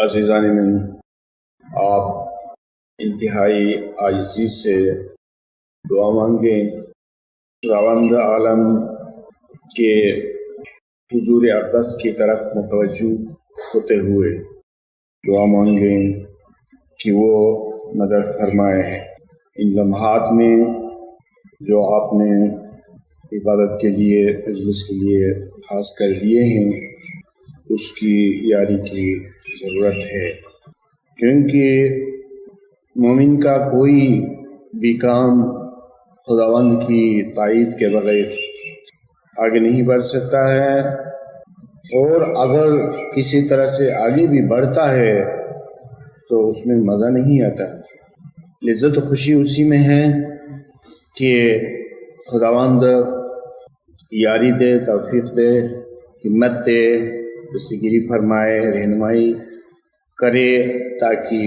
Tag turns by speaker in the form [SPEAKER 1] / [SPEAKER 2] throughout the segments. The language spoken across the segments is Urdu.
[SPEAKER 1] عزیزان من، آپ انتہائی عاجزی سے دعا مانگیں، خداوند عالم کے حضور اقدس کی طرف متوجہ ہوتے ہوئے دعا مانگیں کہ وہ مدد فرمائے ان لمحات میں جو آپ نے عبادت کے لیے، مجلس کے لیے خاص کر لیے ہیں، اس کی یاری کی ضرورت ہے، کیونکہ مومن کا کوئی بھی کام خداوند کی تائید کے بغیر آگے نہیں بڑھ سکتا ہے، اور اگر کسی طرح سے آگے بھی بڑھتا ہے تو اس میں مزہ نہیں آتا۔ لذت و خوشی اسی میں ہے کہ خداوند یاری دے، توفیق دے، ہمت دے، دستگیری فرمائے، رہنمائی کرے، تاکہ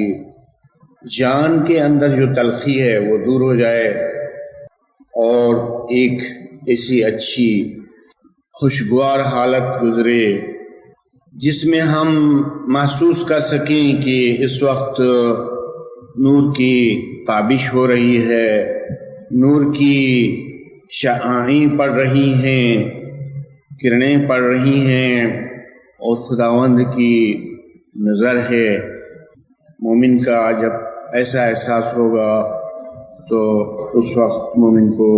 [SPEAKER 1] جان کے اندر جو تلخی ہے وہ دور ہو جائے اور ایک ایسی اچھی خوشگوار حالت گزرے جس میں ہم محسوس کر سکیں کہ اس وقت نور کی تابش ہو رہی ہے، نور کی شعاعیں پڑ رہی ہیں، کرنیں پڑ رہی ہیں، اور خداوند کی نظر ہے۔ مومن کا جب ایسا احساس ہوگا تو اس وقت مومن کو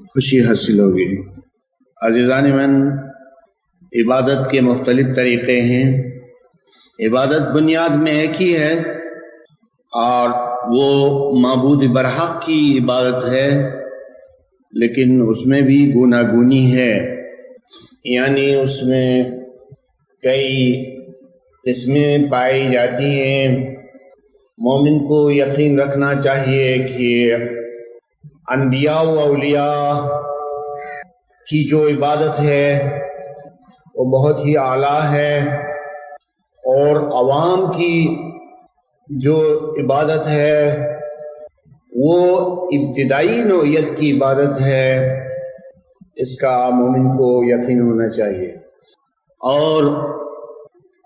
[SPEAKER 1] خوشی حاصل ہوگی۔ عزیزان من، عبادت کے مختلف طریقے ہیں۔ عبادت بنیاد میں ایک ہی ہے اور وہ معبود برحق کی عبادت ہے، لیکن اس میں بھی گوناگونی ہے، یعنی اس میں کئی قسمیں پائی جاتی ہیں۔ مومن کو یقین رکھنا چاہیے کہ انبیاء و اولیاء کی جو عبادت ہے وہ بہت ہی اعلیٰ ہے، اور عوام کی جو عبادت ہے وہ ابتدائی نوعیت کی عبادت ہے۔ اس کا مومن کو یقین ہونا چاہیے، اور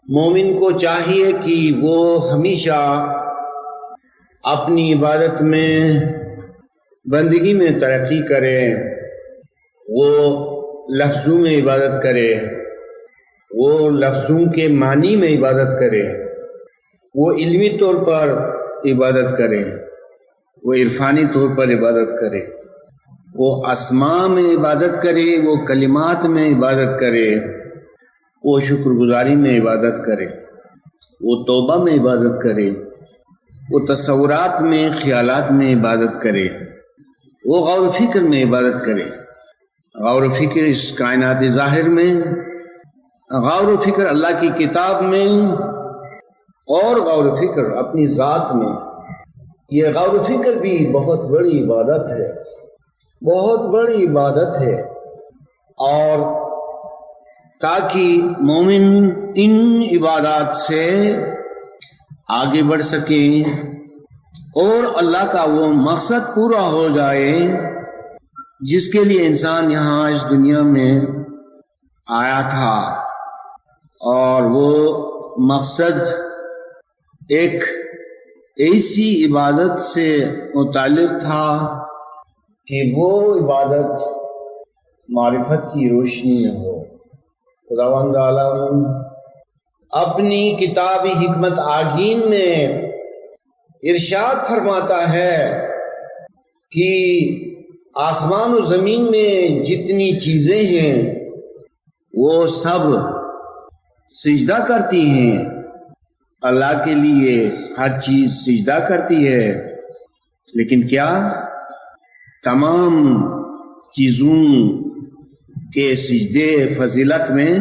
[SPEAKER 1] مومن کو چاہیے کہ وہ ہمیشہ اپنی عبادت میں، بندگی میں ترقی کرے، وہ لفظوں میں عبادت کرے، وہ لفظوں کے معنی میں عبادت کرے، وہ علمی طور پر عبادت کرے، وہ عرفانی طور پر عبادت کرے، وہ اسماء میں عبادت کرے، وہ کلمات میں عبادت کرے، وہ شکر گزاری میں عبادت کرے، وہ توبہ میں عبادت کرے، وہ تصورات میں، خیالات میں عبادت کرے، وہ غور و فکر میں عبادت کرے۔ غور و فکر اس کائنات ظاہر میں، غور و فکر اللہ کی کتاب میں، اور غور و فکر اپنی ذات میں۔ یہ غور و فکر بھی بہت بڑی عبادت ہے، بہت بڑی عبادت ہے، اور تاکہ مومن ان عبادات سے آگے بڑھ سکے اور اللہ کا وہ مقصد پورا ہو جائے جس کے لیے انسان یہاں اس دنیا میں آیا تھا، اور وہ مقصد ایک ایسی عبادت سے متعلق تھا کہ وہ عبادت معرفت کی روشنی میں ہو۔ خداوند عالم اپنی کتاب حکمت آگین میں ارشاد فرماتا ہے کہ آسمان و زمین میں جتنی چیزیں ہیں وہ سب سجدہ کرتی ہیں، اللہ کے لیے ہر چیز سجدہ کرتی ہے، لیکن کیا تمام چیزوں کے سجدے فضیلت میں،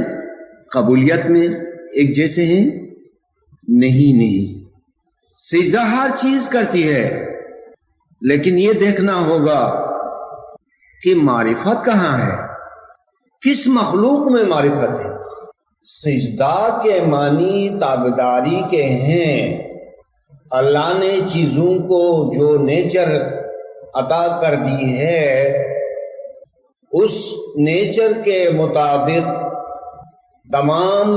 [SPEAKER 1] قبولیت میں ایک جیسے ہیں؟ نہیں، سجدہ ہر چیز کرتی ہے، لیکن یہ دیکھنا ہوگا کہ معرفت کہاں ہے، کس مخلوق میں معرفت ہے۔ سجدہ کے معنی تابعداری کے ہیں۔ اللہ نے چیزوں کو جو نیچر عطا کر دی ہے اس نیچر کے مطابق تمام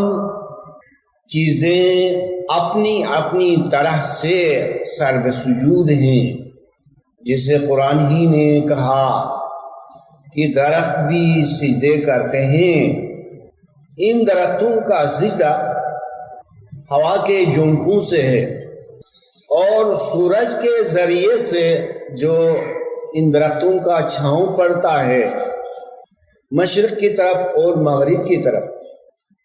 [SPEAKER 1] چیزیں اپنی اپنی طرح سے سرو سجود ہیں، جسے قرآن ہی نے کہا کہ درخت بھی سجدے کرتے ہیں۔ ان درختوں کا سجدہ ہوا کے جھونکوں سے ہے اور سورج کے ذریعے سے جو ان درختوں کا چھاؤں پڑتا ہے مشرق کی طرف اور مغرب کی طرف،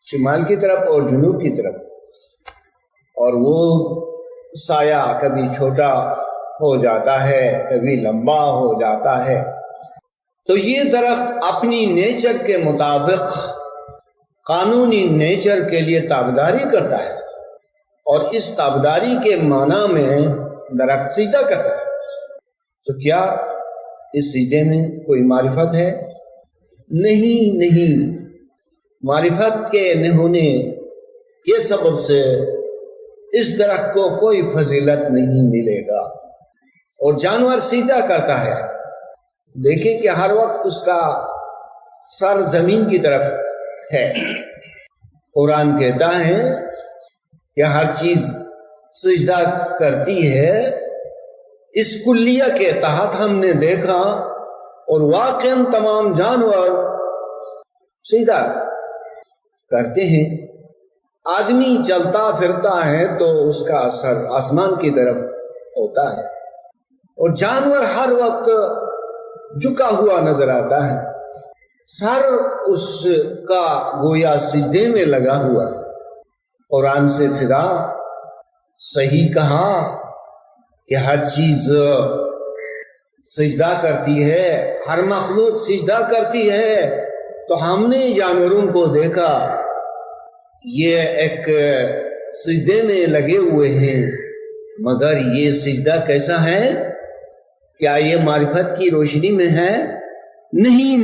[SPEAKER 1] شمال کی طرف اور جنوب کی طرف، اور وہ سایہ کبھی چھوٹا ہو جاتا ہے کبھی لمبا ہو جاتا ہے۔ تو یہ درخت اپنی نیچر کے مطابق قانونی نیچر کے لیے تابعداری کرتا ہے، اور اس تابعداری کے معنی میں درخت سجدہ کرتا ہے۔ تو کیا اس سجدے میں کوئی معرفت ہے؟ نہیں، معرفت کے نہ ہونے کے سبب سے اس درخت کو کوئی فضیلت نہیں ملے گا۔ اور جانور سجدہ کرتا ہے، دیکھیں کہ ہر وقت اس کا سر زمین کی طرف ہے۔ قرآن کہتا ہے کہ ہر چیز سجدہ کرتی ہے۔ اس کلیہ کے تحت ہم نے دیکھا اور واقعاً تمام جانور سجدہ کرتے ہیں۔ آدمی چلتا پھرتا ہے تو اس کا سر آسمان کی طرف ہوتا ہے، اور جانور ہر وقت جھکا ہوا نظر آتا ہے، سر اس کا گویا سجدے میں لگا ہوا۔ قرآن سے فدا صحیح کہا کہ ہر چیز سجدہ کرتی ہے، ہر مخلوق سجدہ کرتی ہے۔ تو ہم نے جانوروں کو دیکھا، یہ ایک سجدے میں لگے ہوئے ہیں، مگر یہ سجدہ کیسا ہے؟ کیا یہ معرفت کی روشنی میں ہے؟ نہیں،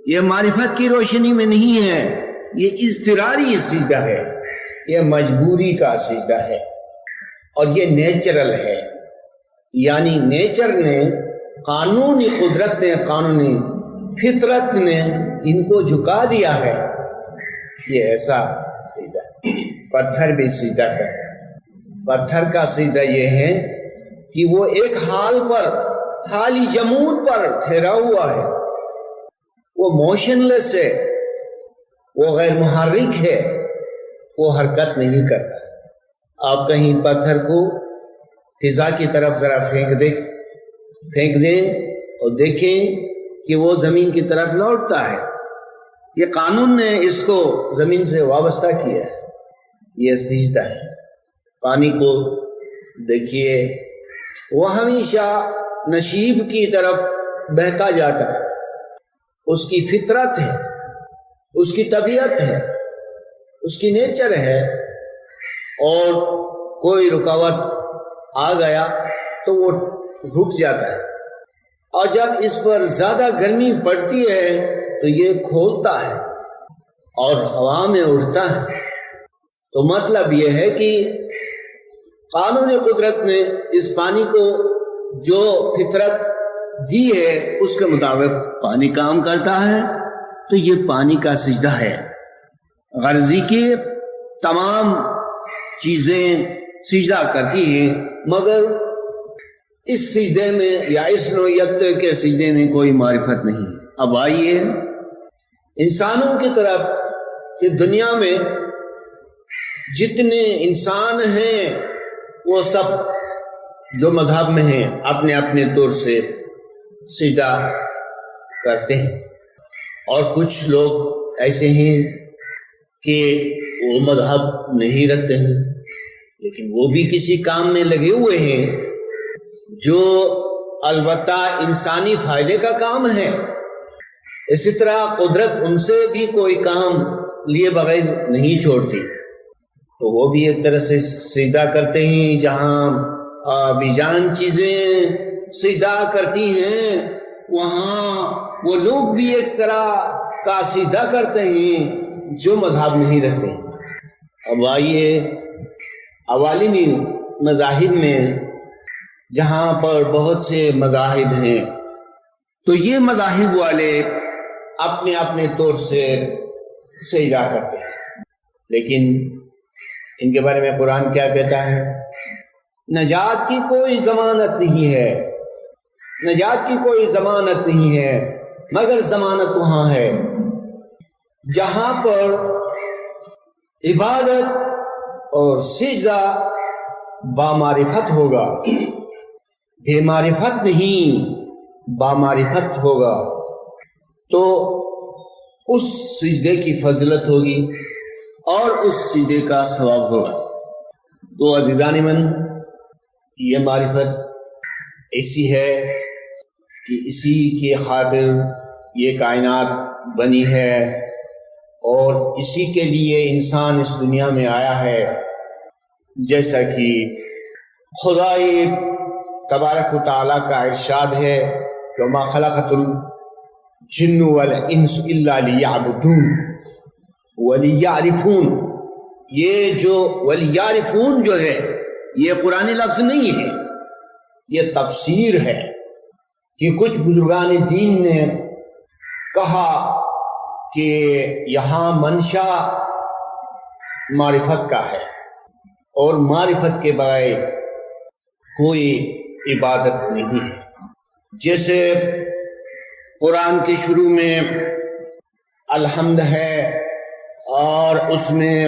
[SPEAKER 1] یہ معرفت کی روشنی میں نہیں ہے، یہ اضطراری سجدہ ہے، یہ مجبوری کا سجدہ ہے، اور یہ نیچرل ہے۔ یعنی نیچر نے، قانونی قدرت نے، قانونی فطرت نے ان کو جھکا دیا ہے۔ یہ ایسا سجدہ ہے۔ پتھر بھی سجدہ کرتا ہے۔ پتھر کا سجدہ یہ ہے کہ وہ ایک حال پر، حالی جمود پر ٹھہرا ہوا ہے، وہ موشن لیس ہے، وہ غیر محرک ہے، وہ حرکت نہیں کرتا۔ آپ کہیں پتھر کو فضا کی طرف ذرا پھینک دیں اور دیکھیں کہ وہ زمین کی طرف لوٹتا ہے۔ یہ قانون نے اس کو زمین سے وابستہ کیا ہے۔ یہ سجدہ ہے۔ پانی کو دیکھیے، وہ ہمیشہ نشیب کی طرف بہتا جاتا ہے، اس کی فطرت ہے، اس کی طبیعت ہے، اس کی نیچر ہے، اور کوئی رکاوٹ آ گیا تو وہ رک جاتا ہے، اور جب اس پر زیادہ گرمی پڑتی ہے تو یہ کھولتا ہے اور ہوا میں اڑتا ہے۔ تو مطلب یہ ہے کہ قانون قدرت نے اس پانی کو جو فطرت دی ہے اس کے مطابق پانی کام کرتا ہے۔ تو یہ پانی کا سجدہ ہے۔ غرضی کی تمام چیزیں سجدہ کرتی ہیں، مگر اس سجدے میں یا اس نوعیت کے سجدے میں کوئی معرفت نہیں۔ اب آئیے انسانوں کی طرف کہ دنیا میں جتنے انسان ہیں وہ سب جو مذہب میں ہیں اپنے اپنے طور سے سجدہ کرتے ہیں، اور کچھ لوگ ایسے ہیں کہ وہ مذہب نہیں رکھتے ہیں لیکن وہ بھی کسی کام میں لگے ہوئے ہیں جو البتہ انسانی فائدے کا کام ہے۔ اسی طرح قدرت ان سے بھی کوئی کام لیے بغیر نہیں چھوڑتی، تو وہ بھی ایک طرح سے سجدہ کرتے ہیں۔ جہاں بے جان چیزیں سجدہ کرتی ہیں وہاں وہ لوگ بھی ایک طرح کا سجدہ کرتے ہیں جو مذہب نہیں رکھتے ہیں۔ اب آئیے عوالمی مذاہب میں، جہاں پر بہت سے مذاہب ہیں، تو یہ مذاہب والے اپنے اپنے طور سے سجدہ کرتے ہیں، لیکن ان کے بارے میں قرآن کیا کہتا ہے؟ نجات کی کوئی ضمانت نہیں ہے، نجات کی کوئی ضمانت نہیں ہے، مگر ضمانت وہاں ہے جہاں پر عبادت اور سجدہ بامعرفت ہوگا، بے معرفت نہیں، بامعرفت ہوگا، تو اس سجدے کی فضیلت ہوگی اور اس سجدے کا ثواب ہوگا۔ تو عزیزان من، یہ معرفت ایسی ہے کہ اسی کی خاطر یہ کائنات بنی ہے اور اسی کے لیے انسان اس دنیا میں آیا ہے، جیسا کہ خدائے تبارک و تعالیٰ کا ارشاد ہے وَمَا خَلَقَتُ الْجِنُّ وَالْإِنسُ إِلَّا لِيَعْبُدُونَ وَلِيَعْرِفُونَ۔ یہ جو وَلِيَعْرِفُونَ جو ہے یہ قرآنی لفظ نہیں ہے، یہ تفسیر ہے کہ کچھ بزرگان دین نے کہا کہ یہاں منشا معرفت کا ہے اور معرفت کے بغیر کوئی عبادت نہیں ہے۔ جیسے قرآن کے شروع میں الحمد ہے اور اس میں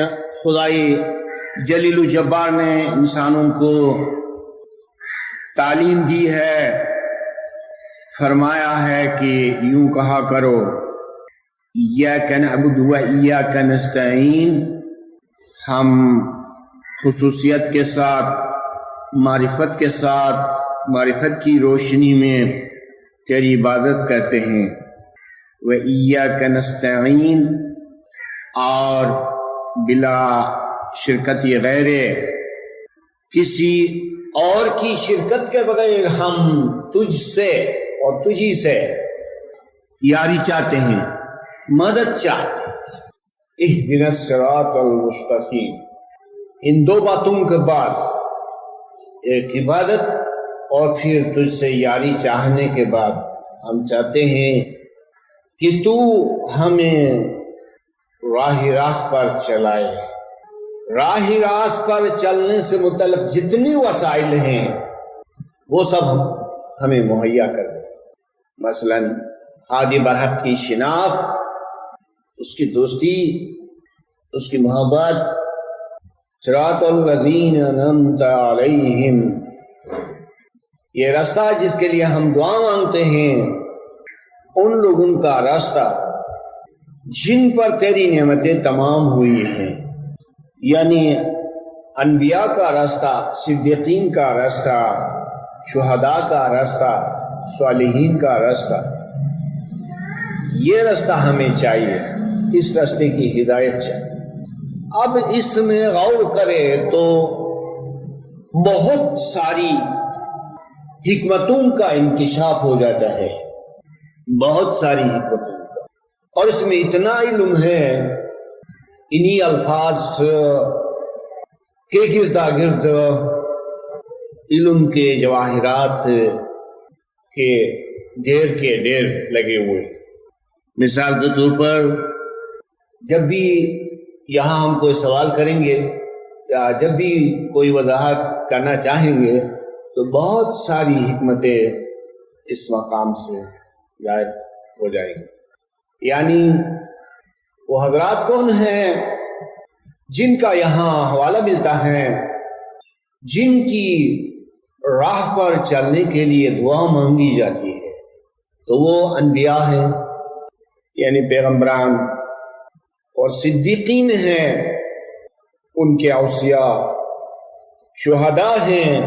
[SPEAKER 1] خدائی جلیل و جبار نے انسانوں کو تعلیم دی ہے، فرمایا ہے کہ یوں کہا کرو ایاک نعبد و ایاک نستعین، ہم خصوصیت کے ساتھ، معرفت کے ساتھ، معرفت کی روشنی میں تیری عبادت کرتے ہیں، و ایاک نستعین، اور بلا شرکت غیر، کسی اور کی شرکت کے بغیر ہم تجھ سے اور تجھی سے یاری چاہتے ہیں، مدد چاہتے ہیں۔ اہدنا الصراط المستقیم، ان دو باتوں کے بعد ایک عبادت اور پھر تجھ سے یاری چاہنے کے بعد ہم چاہتے ہیں کہ تو ہمیں راہ راست پر چلائے، راہ راست پر چلنے سے متعلق جتنی وسائل ہیں وہ سب ہمیں مہیا کر دے۔ مثلا ہادی برحق کی شناخت، اس کی دوستی، اس کی محبت، صراط الذین انعمت علیہم، یہ راستہ جس کے لیے ہم دعا مانگتے ہیں، ان لوگوں کا راستہ جن پر تیری نعمتیں تمام ہوئی ہیں، یعنی انبیاء کا راستہ، صدیقین کا راستہ، شہداء کا راستہ، صالحین کا راستہ، یہ راستہ ہمیں چاہیے، اس راستے کی ہدایت چاہیے۔ اب اس میں غور کرے تو بہت ساری حکمتوں کا انکشاف ہو جاتا ہے، بہت ساری حکمتوں کا، اور اس میں اتنا علم ہے، انہی الفاظ کے گردا گرد علم کے جواہرات کے ڈھیر لگے ہوئے۔ مثال کے طور پر جب بھی یہاں ہم کوئی سوال کریں گے یا جب بھی کوئی وضاحت کرنا چاہیں گے تو بہت ساری حکمتیں اس مقام سے ظاہر ہو جائیں گی۔ یعنی وہ حضرات کون ہیں جن کا یہاں حوالہ ملتا ہے، جن کی راہ پر چلنے کے لیے دعا مانگی جاتی ہے، تو وہ انبیاء ہیں، یعنی پیغمبران، اور صدیقین ہیں، ان کے اوصیاء، شہداء ہیں،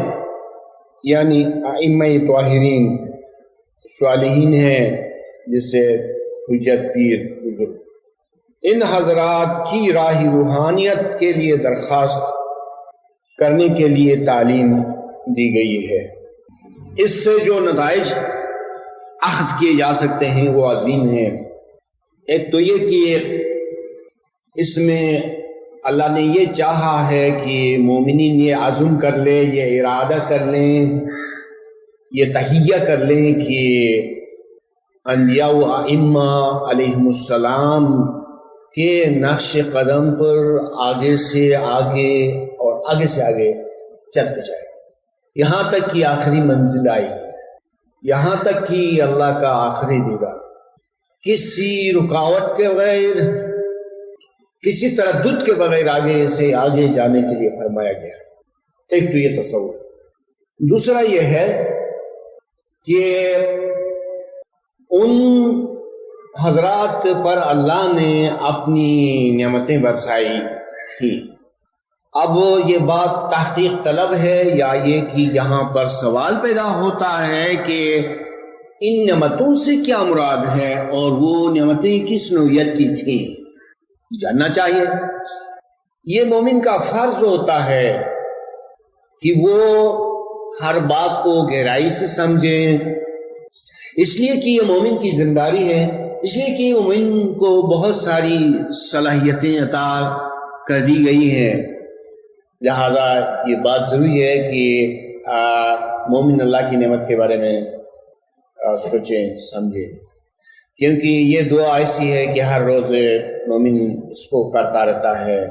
[SPEAKER 1] یعنی ائمہ طاہرین، صالحین ہیں، جسے حجت پیر بزرگ۔ ان حضرات کی راہ روحانیت کے لیے درخواست کرنے کے لیے تعلیم دی گئی ہے۔ اس سے جو نتائج اخذ کیے جا سکتے ہیں وہ عظیم ہیں۔ ایک تو یہ کہ اس میں اللہ نے یہ چاہا ہے کہ مومنین یہ عزم کر لیں، یہ ارادہ کر لیں، یہ تہیہ کر لیں کہ انبیاء و ائمہ علیہم السلام کے نقش قدم پر آگے سے آگے اور آگے سے آگے چلتے جائے، یہاں تک کہ آخری منزل آئی، یہاں تک کہ اللہ کا آخری دیدار، کسی رکاوٹ کے بغیر، کسی تردد کے بغیر آگے سے آگے جانے کے لیے فرمایا گیا۔ ایک تو یہ تصور، دوسرا یہ ہے کہ ان حضرات پر اللہ نے اپنی نعمتیں برسائی تھی۔ اب یہ بات تحقیق طلب ہے یا یہ کہ یہاں پر سوال پیدا ہوتا ہے کہ ان نعمتوں سے کیا مراد ہے اور وہ نعمتیں کس نوعیت کی تھیں، جاننا چاہیے۔ یہ مومن کا فرض ہوتا ہے کہ وہ ہر بات کو گہرائی سے سمجھیں، اس لیے کہ یہ مومن کی ذمہ داری ہے، اس لیے کہ مومن کو بہت ساری صلاحیتیں عطا کر دی گئی ہیں، لہذا یہ بات ضروری ہے کہ مومن اللہ کی نعمت کے بارے میں سوچیں سمجھیں، کیونکہ یہ دعا ایسی ہے کہ ہر روز مومن اس کو کرتا رہتا ہے۔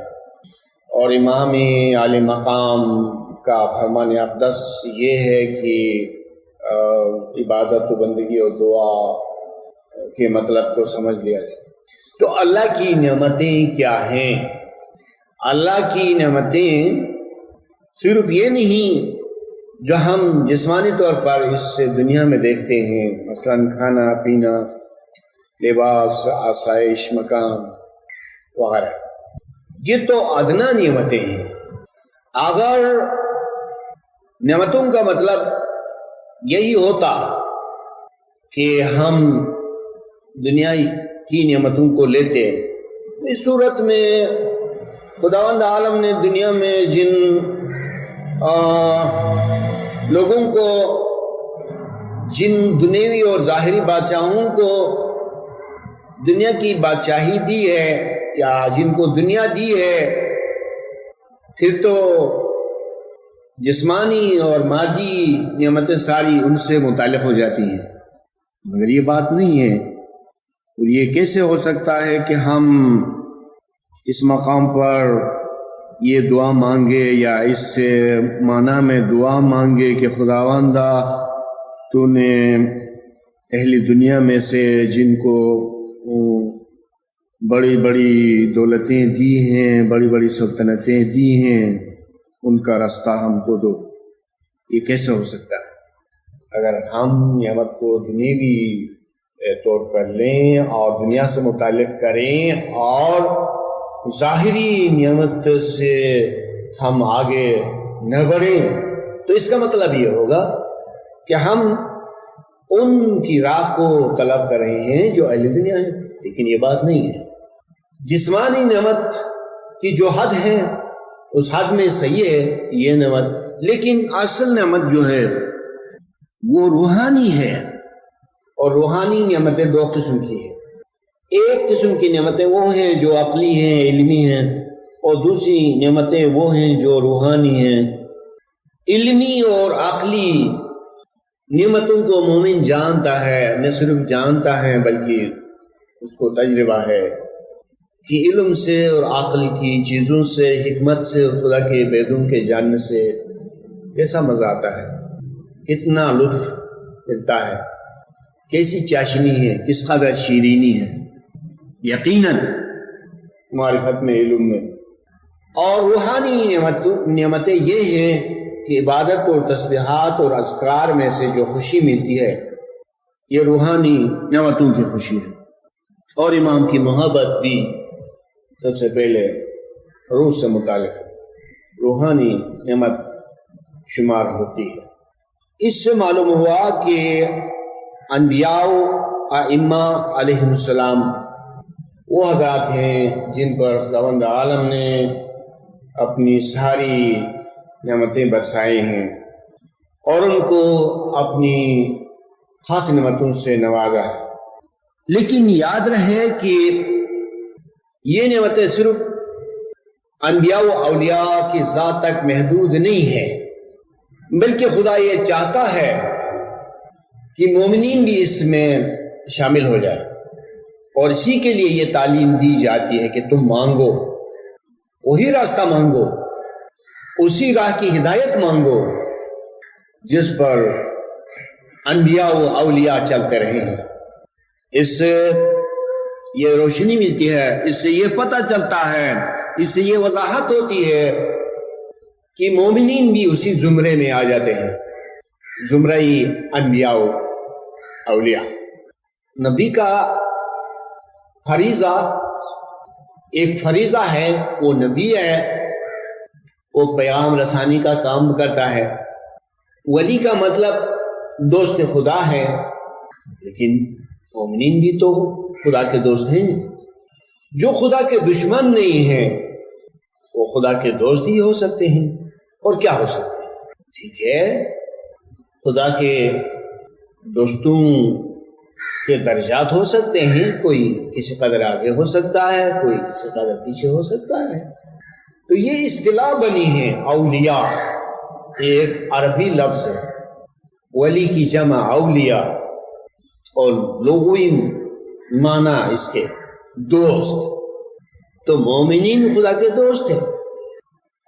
[SPEAKER 1] اور امام عالی مقام کا فرمان اقدس یہ ہے کہ عبادت و بندگی اور دعا کے مطلب کو سمجھ لیا جائے۔ تو اللہ کی نعمتیں کیا ہیں؟ اللہ کی نعمتیں صرف یہ نہیں جو ہم جسمانی طور پر اس دنیا میں دیکھتے ہیں، مثلا کھانا پینا، لباس، آسائش، مکان وغیرہ، یہ تو ادنا نعمتیں ہیں۔ اگر نعمتوں کا مطلب یہی ہوتا کہ ہم دنیا کی نعمتوں کو لیتے، اس صورت میں خداوند عالم نے دنیا میں جن لوگوں کو، جن دنیوی اور ظاہری بادشاہوں کو دنیا کی بادشاہی دی ہے یا جن کو دنیا دی ہے، پھر تو جسمانی اور مادی نعمتیں ساری ان سے متعلق ہو جاتی ہیں، مگر یہ بات نہیں ہے۔ اور یہ کیسے ہو سکتا ہے کہ ہم اس مقام پر یہ دعا مانگے یا اس سے معنی میں دعا مانگے کہ خداوندہ تو نے اہل دنیا میں سے جن کو بڑی بڑی دولتیں دی ہیں، بڑی بڑی سلطنتیں دی ہیں، ان کا راستہ ہم کو دو۔ یہ کیسے ہو سکتا ہے؟ اگر ہم نعمت کو دنیوی طور پر لیں اور دنیا سے متعلق کریں اور ظاہری نعمت سے ہم آگے نہ بڑھیں، تو اس کا مطلب یہ ہوگا کہ ہم ان کی راہ کو طلب کر رہے ہیں جو اہل دنیا ہیں، لیکن یہ بات نہیں ہے۔ جسمانی نعمت کی جو حد ہے اس حد میں صحیح ہے یہ نعمت، لیکن اصل نعمت جو ہے وہ روحانی ہے، اور روحانی نعمتیں دو قسم کی ہیں۔ ایک قسم کی نعمتیں وہ ہیں جو عقلی ہیں، علمی ہیں، اور دوسری نعمتیں وہ ہیں جو روحانی ہیں۔ علمی اور عقلی نعمتوں کو مومن جانتا ہے، نہ صرف جانتا ہے بلکہ اس کو تجربہ ہے کہ علم سے اور عقل کی چیزوں سے، حکمت سے اور خدا کے بیدوں کے جاننے سے کیسا مزہ آتا ہے، کتنا لطف ملتا ہے، کیسی چاشنی ہے، کس قدر شیرینی ہے یقیناً معرفت میں، علم میں۔ اور روحانی نعمتیں یہ ہیں کہ عبادت اور تسبیحات اور اذکار میں سے جو خوشی ملتی ہے یہ روحانی نعمتوں کی خوشی ہے، اور امام کی محبت بھی سب سے پہلے روح سے متعلق روحانی نعمت شمار ہوتی ہے۔ اس سے معلوم ہوا کہ انبیاء ائمہ علیہم السلام وہ حضرات ہیں جن پر خداوند عالم نے اپنی ساری نعمتیں برسائی ہیں اور ان کو اپنی خاص نعمتوں سے نوازا ہے۔ لیکن یاد رہے کہ یہ نعمتیں صرف انبیاء و اولیاء کی ذات تک محدود نہیں ہے، بلکہ خدا یہ چاہتا ہے کہ مومنین بھی اس میں شامل ہو جائے، اور اسی کے لیے یہ تعلیم دی جاتی ہے کہ تم مانگو، وہی راستہ مانگو، اسی راہ کی ہدایت مانگو جس پر انبیاء و اولیاء چلتے رہے ہیں۔ اس سے یہ روشنی ملتی ہے، اس سے یہ پتہ چلتا ہے، اس سے یہ وضاحت ہوتی ہے کہ مومنین بھی اسی زمرے میں آ جاتے ہیں، زمرہی انبیاء و اولیاء۔ نبی کا فریضہ ایک فریضہ ہے، وہ نبی ہے، وہ پیغام رسانی کا کام کرتا ہے۔ ولی کا مطلب دوست خدا ہے، لیکن مومنین بھی تو خدا کے دوست ہیں۔ جو خدا کے دشمن نہیں ہیں وہ خدا کے دوست ہی ہو سکتے ہیں، اور کیا ہو سکتے ہیں؟ ٹھیک ہے، خدا کے دوستوں کے درجات ہو سکتے ہیں، کوئی کسی قدر آگے ہو سکتا ہے، کوئی کسی قدر پیچھے ہو سکتا ہے۔ تو یہ اصطلاح بنی ہے اولیاء، ایک عربی لفظ ہے، ولی کی جمع اولیاء، اور لغوی معنی اس کے دوست۔ تو مومنین خدا کے دوست ہیں،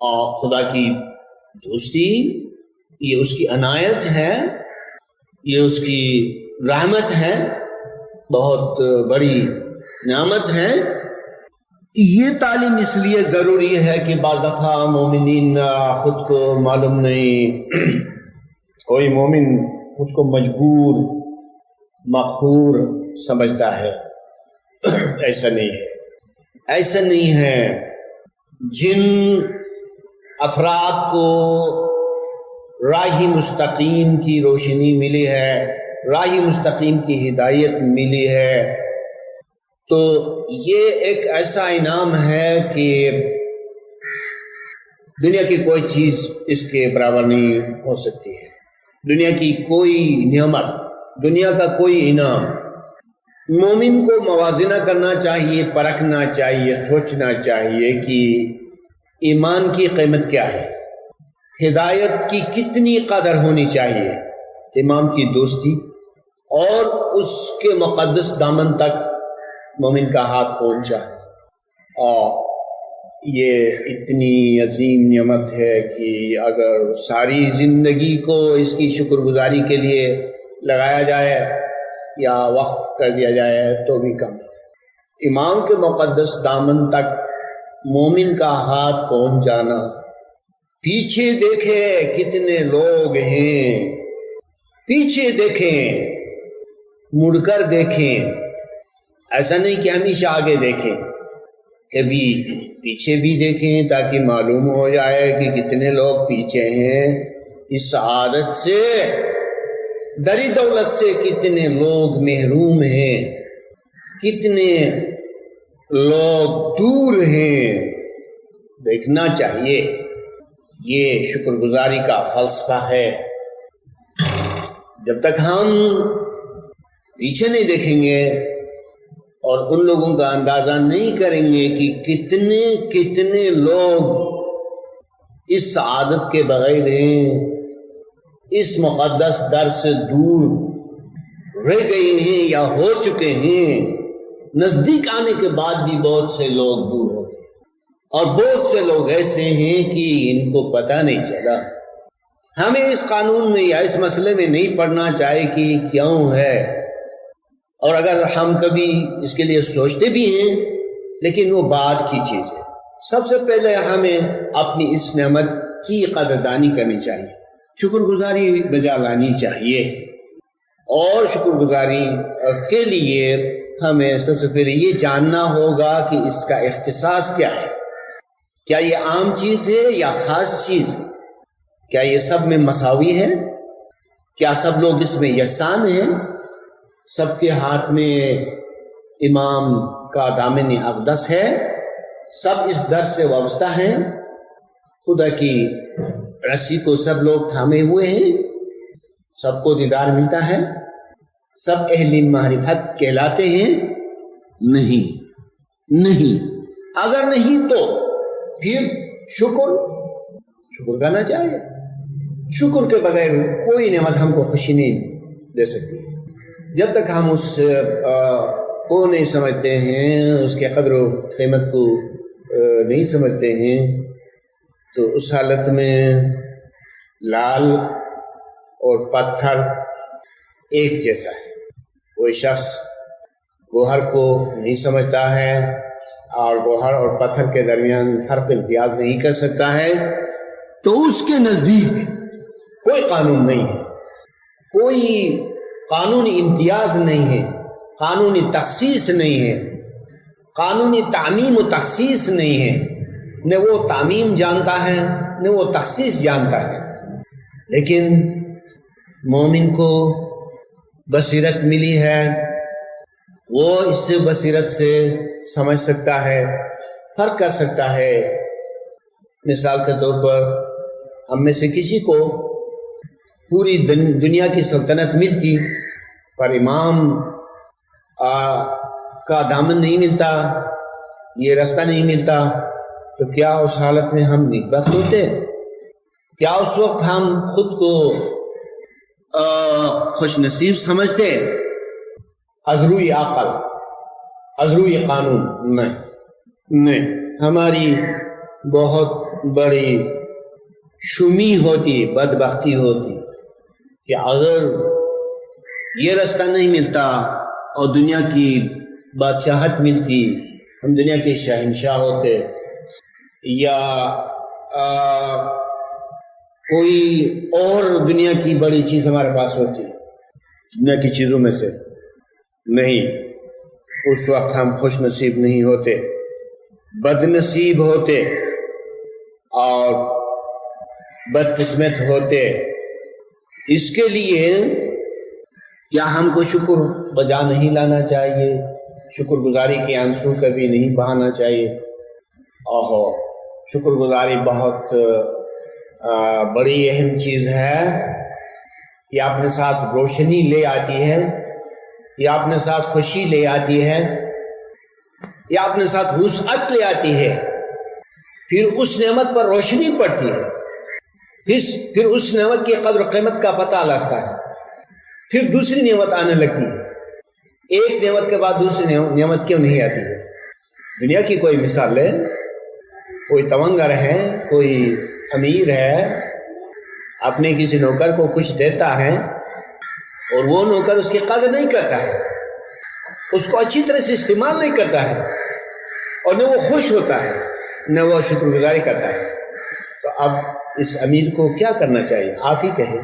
[SPEAKER 1] اور خدا کی دوستی یہ اس کی عنایت ہے، یہ اس کی رحمت ہے، بہت بڑی نعمت ہے۔ یہ تعلیم اس لیے ضروری ہے کہ بعض دفعہ مومنین خود کو معلوم نہیں، کوئی مومن خود کو مجبور مقہور سمجھتا ہے۔ ایسا نہیں ہے، ایسا نہیں ہے۔ جن افراد کو راہ مستقیم کی روشنی ملی ہے، راہ مستقیم کی ہدایت ملی ہے، تو یہ ایک ایسا انعام ہے کہ دنیا کی کوئی چیز اس کے برابر نہیں ہو سکتی ہے۔ دنیا کی کوئی نعمت، دنیا کا کوئی انعام۔ مومن کو موازنہ کرنا چاہیے، پرکھنا چاہیے، سوچنا چاہیے کہ ایمان کی قیمت کیا ہے، ہدایت کی کتنی قدر ہونی چاہیے، امام کی دوستی، اور اس کے مقدس دامن تک مومن کا ہاتھ پہنچا۔ اور یہ اتنی عظیم نعمت ہے کہ اگر ساری زندگی کو اس کی شکر گزاری کے لیے لگایا جائے یا وقف کر دیا جائے تو بھی کم۔ امام کے مقدس دامن تک مومن کا ہاتھ پہنچ جانا۔ پیچھے دیکھیں کتنے لوگ ہیں، پیچھے دیکھیں، مڑ کر دیکھیں، ایسا نہیں کہ ہمیشہ آگے دیکھیں، کبھی پیچھے بھی دیکھیں تاکہ معلوم ہو جائے کہ کتنے لوگ پیچھے ہیں۔ اس سعادت سے، دری دولت سے کتنے لوگ محروم ہیں، کتنے لوگ دور ہیں، دیکھنا چاہیے۔ یہ شکر گزاری کا فلسفہ ہے۔ جب تک ہم پیچھے نہیں دیکھیں گے اور ان لوگوں کا اندازہ نہیں کریں گے کہ کتنے کتنے لوگ اس سعادت کے بغیر ہیں، اس مقدس در سے دور رہ گئے ہیں یا ہو چکے ہیں، نزدیک آنے کے بعد بھی بہت سے لوگ دور ہو گئے، اور بہت سے لوگ ایسے ہیں کہ ان کو پتہ نہیں چلا۔ ہمیں اس قانون میں یا اس مسئلے میں نہیں پڑھنا چاہیے کہ کیوں ہے، اور اگر ہم کبھی اس کے لیے سوچتے بھی ہیں لیکن وہ بعد کی چیز ہے۔ سب سے پہلے ہمیں اپنی اس نعمت کی قدردانی کرنی چاہیے، شکر گزاری بجا لانی چاہیے، اور شکر گزاری کے لیے ہمیں سب سے پہلے یہ جاننا ہوگا کہ اس کا اختصاص کیا ہے۔ کیا یہ عام چیز ہے یا خاص چیز ہے؟ کیا یہ سب میں مساوی ہے؟ کیا سب لوگ اس میں یکساں ہیں؟ سب کے ہاتھ میں امام کا دامن اقدس ہے، سب اس در سے وابستہ ہیں، خدا کی رسی کو سب لوگ تھامے ہوئے ہیں، سب کو دیدار ملتا ہے، سب اہل معرفت کہلاتے ہیں؟ نہیں۔ اگر نہیں تو پھر شکر کرنا چاہیے۔ شکر کے بغیر کوئی نعمت ہم کو خوشی نہیں دے سکتی۔ جب تک ہم اس کو نہیں سمجھتے ہیں، اس کے قدر و قیمت کو نہیں سمجھتے ہیں، تو اس حالت میں لال اور پتھر ایک جیسا ہے۔ کوئی شخص گوہر کو نہیں سمجھتا ہے اور گوہر اور پتھر کے درمیان فرق امتیاز نہیں کر سکتا ہے، تو اس کے نزدیک کوئی قانون نہیں ہے، کوئی قانونی امتیاز نہیں ہے، قانونی تخصیص نہیں ہے، قانونی تعمیم و تخصیص نہیں ہے۔ نہ وہ تعمیم جانتا ہے نہ وہ تخصیص جانتا ہے۔ لیکن مومن کو بصیرت ملی ہے، وہ اس سے بصیرت سے سمجھ سکتا ہے، فرق کر سکتا ہے۔ مثال کے طور پر ہم میں سے کسی کو پوری دنیا کی سلطنت ملتی پر امام کا دامن نہیں ملتا، یہ راستہ نہیں ملتا، تو کیا اس حالت میں ہم نیکبخت ہوتے؟ کیا اس وقت ہم خود کو خوش نصیب سمجھتے؟ ازروی عقل، ازروی قانون نہیں، ہماری بہت بڑی شمی ہوتی، بدبختی ہوتی کہ اگر یہ راستہ نہیں ملتا اور دنیا کی بادشاہت ملتی، ہم دنیا کے شہنشاہ ہوتے، یا کوئی اور دنیا کی بڑی چیز ہمارے پاس ہوتی، دنیا کی چیزوں میں سے نہیں، اس وقت ہم خوش نصیب نہیں ہوتے، بد نصیب ہوتے اور بدقسمت ہوتے۔ اس کے لیے کیا ہم کو شکر بجا نہیں لانا چاہیے؟ شکر گزاری کے آنسو کبھی نہیں بہانا چاہیے؟ شکر گزاری بہت بڑی اہم چیز ہے۔ یہ اپنے ساتھ روشنی لے آتی ہے، یہ اپنے ساتھ خوشی لے آتی ہے، یہ اپنے ساتھ وسعت لے آتی ہے۔ پھر اس نعمت پر روشنی پڑتی ہے، پھر اس نعمت کی قدر و قیمت کا پتہ لگتا ہے، پھر دوسری نعمت آنے لگتی ہے۔ ایک نعمت کے بعد دوسری نعمت کیوں نہیں آتی ہے؟ دنیا کی کوئی مثال لے، کوئی تونگر ہے، کوئی امیر ہے، اپنے کسی نوکر کو کچھ دیتا ہے اور وہ نوکر اس کی قدر نہیں کرتا ہے، اس کو اچھی طرح سے استعمال نہیں کرتا ہے، اور نہ وہ خوش ہوتا ہے نہ وہ شکر گزاری کرتا ہے، تو اب اس امیر کو کیا کرنا چاہیے؟ آپ ہی کہیں،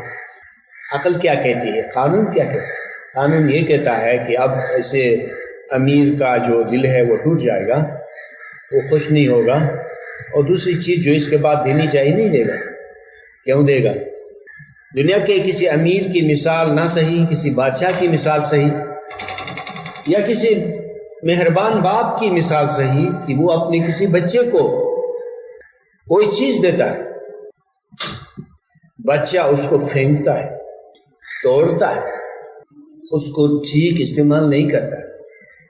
[SPEAKER 1] عقل کیا کہتی ہے، قانون کیا کہتا ہے؟ قانون یہ کہتا ہے کہ اب ایسے امیر کا جو دل ہے وہ ٹوٹ جائے گا، وہ خوش نہیں ہوگا، اور دوسری چیز جو اس کے بعد دینی چاہیے نہیں دے گا۔ کیوں دے گا؟ دنیا کے کسی امیر کی مثال نہ صحیح، کسی بادشاہ کی مثال صحیح، یا کسی مہربان باپ کی مثال صحیح کہ وہ اپنے کسی بچے کو کوئی چیز دیتا ہے، بچہ اس کو پھینکتا ہے، توڑتا ہے، اس کو ٹھیک استعمال نہیں کرتا ہے،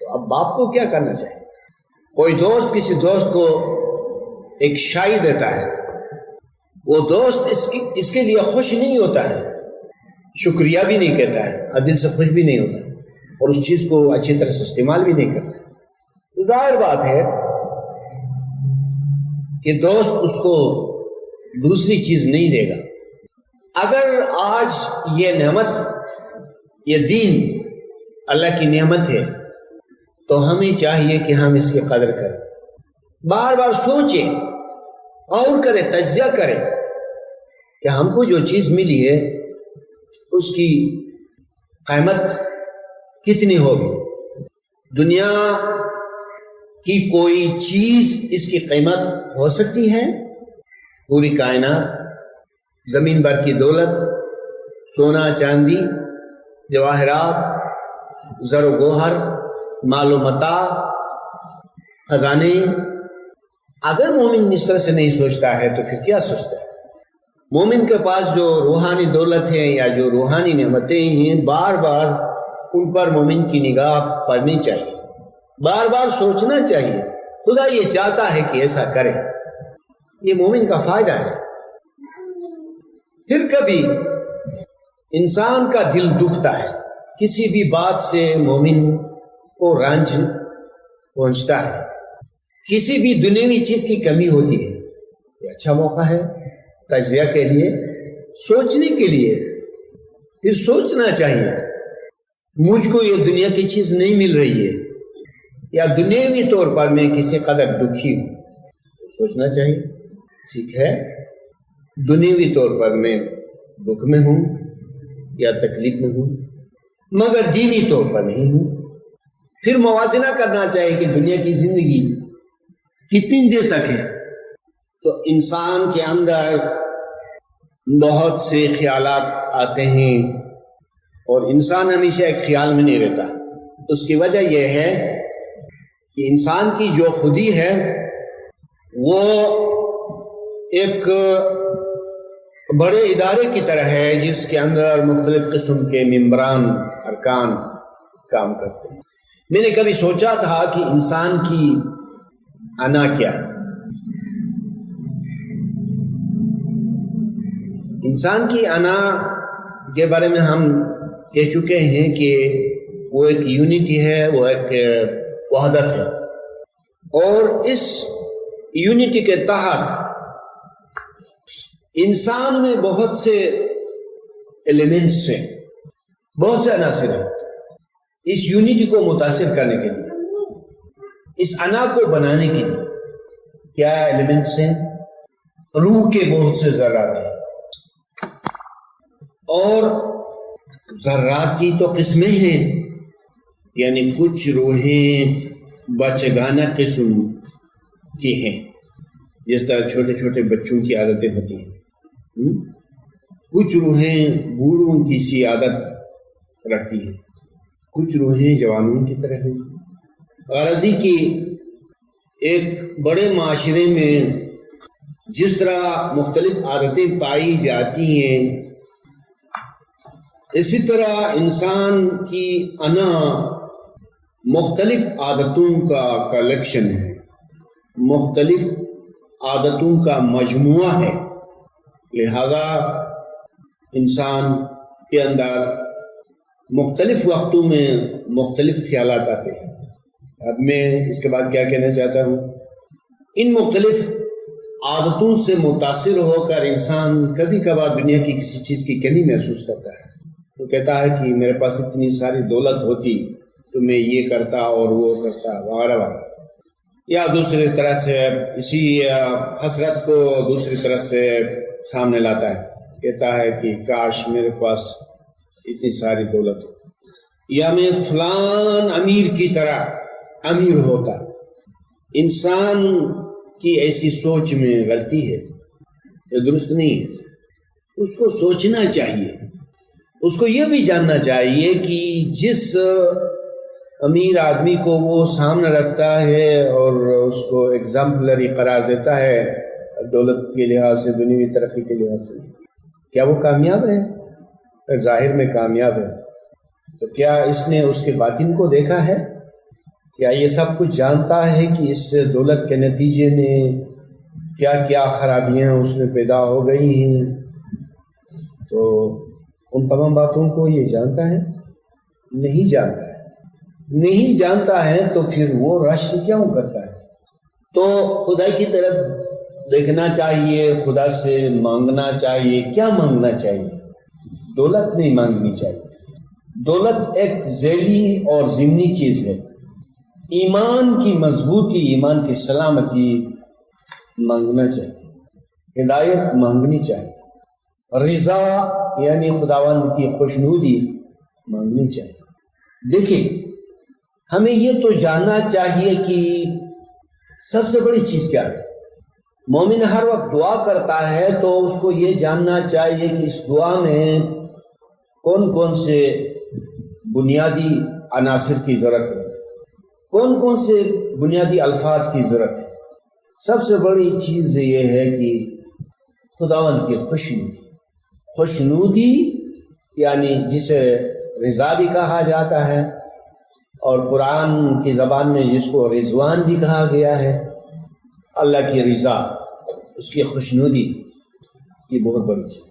[SPEAKER 1] تو اب باپ کو کیا کرنا چاہیے؟ کوئی دوست کسی دوست کو ایک شائی دیتا ہے، وہ دوست اس کے لیے خوش نہیں ہوتا ہے، شکریہ بھی نہیں کہتا ہے، دل سے خوش بھی نہیں ہوتا ہے، اور اس چیز کو اچھی طرح سے استعمال بھی نہیں کرتا ہے۔ تو ظاہر بات ہے کہ دوست اس کو دوسری چیز نہیں دے گا۔ اگر آج یہ نعمت، یہ دین اللہ کی نعمت ہے، تو ہمیں چاہیے کہ ہم اس کی قدر کریں، بار بار سوچیں، اور کریں، تجزیہ کریں کہ ہم کو جو چیز ملی ہے اس کی قیمت کتنی ہوگی۔ دنیا کی کوئی چیز اس کی قیمت ہو سکتی ہے؟ پوری کائنات، زمین بھر کی دولت، سونا چاندی، جواہرات، زر و گوہر، مال و متاع، خزانے، اگر مومن اس طرح سے نہیں سوچتا ہے تو پھر کیا سوچتا ہے؟ مومن کے پاس جو روحانی دولت ہے یا جو روحانی نعمتیں ہیں، بار بار ان پر مومن کی نگاہ پڑنی چاہیے، بار بار سوچنا چاہیے، خدا یہ چاہتا ہے کہ ایسا کرے، یہ مومن کا فائدہ ہے۔ پھر کبھی انسان کا دل دکھتا ہے
[SPEAKER 2] کسی بھی بات سے مومن کو رنج پہنچتا ہے، کسی بھی دنیاوی چیز کی کمی ہوتی ہے، یہ اچھا موقع ہے تجزیہ کے لیے، سوچنے کے لیے۔ پھر سوچنا چاہیے مجھ کو یہ دنیا کی چیز نہیں مل رہی ہے، یا دنیاوی طور پر میں کسی قدر دکھی ہوں، سوچنا چاہیے ٹھیک ہے دنیاوی طور پر میں دکھ میں ہوں یا تکلیف میں ہوں، مگر دینی طور پر نہیں ہوں۔ پھر موازنہ کرنا چاہیے کہ دنیا کی زندگی کتنی دیر تک ہے۔ تو انسان کے اندر بہت سے خیالات آتے ہیں، اور انسان ہمیشہ ایک خیال میں نہیں رہتا۔ اس کی وجہ یہ ہے کہ انسان کی جو خودی ہے وہ ایک بڑے ادارے کی طرح ہے جس کے اندر مختلف قسم کے ممبران ارکان کام کرتے ہیں۔ میں نے کبھی سوچا تھا کہ انسان کی انا کیا ہے؟ انسان کی انا کے بارے میں ہم کہہ چکے ہیں کہ وہ ایک یونٹی ہے، وہ ایک وحدت ہے، اور اس یونٹی کے تحت انسان میں بہت سے ایلیمنٹس ہیں، بہت سے عناصر ہیں اس یونٹی کو متاثر کرنے کے لیے، اس انا کو بنانے کے لیے۔ کیا ایلیمنٹس ہیں؟ روح کے بہت سے ذرات ہیں، اور ذرات کی تو قسمیں ہیں، یعنی کچھ روحیں بچگانہ قسم کی ہیں، جس طرح چھوٹے چھوٹے بچوں کی عادتیں ہوتی ہیں، کچھ روحیں بوڑھوں کی سی عادت رکھتی ہیں، کچھ روحیں جوانوں کی طرح ہیں۔ غرضی کی ایک بڑے معاشرے میں جس طرح مختلف عادتیں پائی جاتی ہیں، اسی طرح انسان کی انا مختلف عادتوں کا کلیکشن ہے، مختلف عادتوں کا مجموعہ ہے۔ لہذا انسان کے اندر مختلف وقتوں میں مختلف خیالات آتے ہیں۔ اب میں اس کے بعد کیا کہنا چاہتا ہوں، ان مختلف عادتوں سے متاثر ہو کر انسان کبھی کبھار دنیا کی کسی چیز کی کمی محسوس کرتا ہے۔ وہ کہتا ہے کہ میرے پاس اتنی ساری دولت ہوتی تو میں یہ کرتا اور وہ کرتا وغیرہ وغیرہ، یا دوسری طرح سے اسی حسرت کو دوسری طرف سے سامنے لاتا ہے، کہتا ہے کہ کاش میرے پاس اتنی ساری دولت ہو، یا میں فلان امیر کی طرح امیر ہوتا۔ انسان کی ایسی سوچ میں غلطی ہے، یہ درست نہیں ہے۔ اس کو سوچنا چاہیے، اس کو یہ بھی جاننا چاہیے کہ جس امیر آدمی کو وہ سامنے رکھتا ہے اور اس کو ایگزامپلری قرار دیتا ہے دولت کے لحاظ سے، دنیوی ترقی کے لحاظ سے، کیا وہ کامیاب ہے؟ ظاہر میں کامیاب ہے، تو کیا اس نے اس کے باطن کو دیکھا ہے؟ کیا یہ سب کچھ جانتا ہے کہ اس دولت کے نتیجے میں کیا کیا خرابیاں اس میں پیدا ہو گئی ہیں؟ تو ان تمام باتوں کو یہ جانتا ہے؟ نہیں جانتا ہے۔ نہیں جانتا ہے تو پھر وہ رشک کیوں کرتا ہے؟ تو خدا کی طرف دیکھنا چاہیے، خدا سے مانگنا چاہیے۔ کیا مانگنا چاہیے؟ دولت نہیں مانگنی چاہیے۔ دولت ایک ذیلی اور ضمنی چیز ہے۔ ایمان کی مضبوطی، ایمان کی سلامتی مانگنا چاہیے، ہدایت مانگنی چاہیے، رضا یعنی خداوند کی خوشنودی مانگنی چاہیے۔ دیکھیں، ہمیں یہ تو جاننا چاہیے کہ سب سے بڑی چیز کیا ہے۔ مومن ہر وقت دعا کرتا ہے تو اس کو یہ جاننا چاہیے کہ اس دعا میں کون کون سے بنیادی عناصر کی ضرورت ہے، کون کون سے بنیادی الفاظ کی ضرورت ہے۔ سب سے بڑی چیز یہ ہے کہ خداوند کی خوشنودی یعنی جسے رضا بھی کہا جاتا ہے، اور قرآن کی زبان میں جس کو رضوان بھی کہا گیا ہے، اللہ کی رضا، اس کی خوشنودی، یہ بہت بڑی چیز۔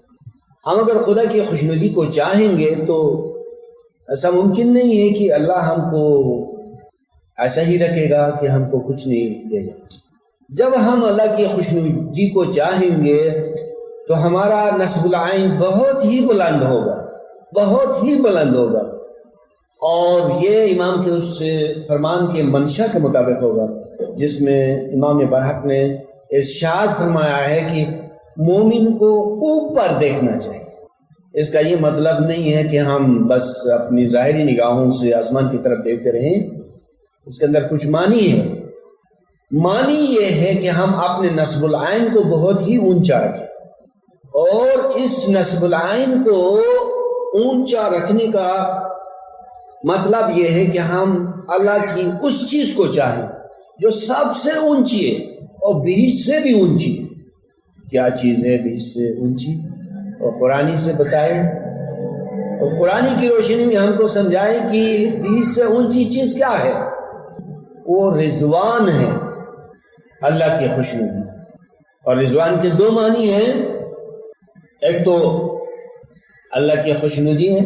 [SPEAKER 2] ہم اگر خدا کی خوشنودی کو چاہیں گے تو ایسا ممکن نہیں ہے کہ اللہ ہم کو ایسا ہی رکھے گا کہ ہم کو کچھ نہیں دے گا۔ جب ہم اللہ کی خوشنودی کو چاہیں گے تو ہمارا نصب العین بہت ہی بلند ہوگا، بہت ہی بلند ہوگا، اور یہ امام کے اس فرمان کے منشا کے مطابق ہوگا جس میں امام برحق نے ارشاد فرمایا ہے کہ مومن کو اوپر دیکھنا چاہیے۔ اس کا یہ مطلب نہیں ہے کہ ہم بس اپنی ظاہری نگاہوں سے آسمان کی طرف دیکھتے رہیں، اس کے اندر کچھ معنی ہے۔ معنی یہ ہے کہ ہم اپنے نصب العین کو بہت ہی اونچا رکھیں، اور اس نصب العین کو اونچا رکھنے کا مطلب یہ ہے کہ ہم اللہ کی اس چیز کو چاہیں جو سب سے اونچی ہے اور بیچ سے بھی اونچی ہے۔ کیا چیز ہے بیچ سے اونچی؟ اور قرآن سے بتائیں، اور قرآن کی روشنی میں ہم کو سمجھائیں کہ بیچ سے اونچی چیز کیا ہے۔ وہ رضوان ہے، اللہ کی خوشنودی۔ اور رضوان کے دو معنی ہیں، ایک تو اللہ کی خوشنودی ہے،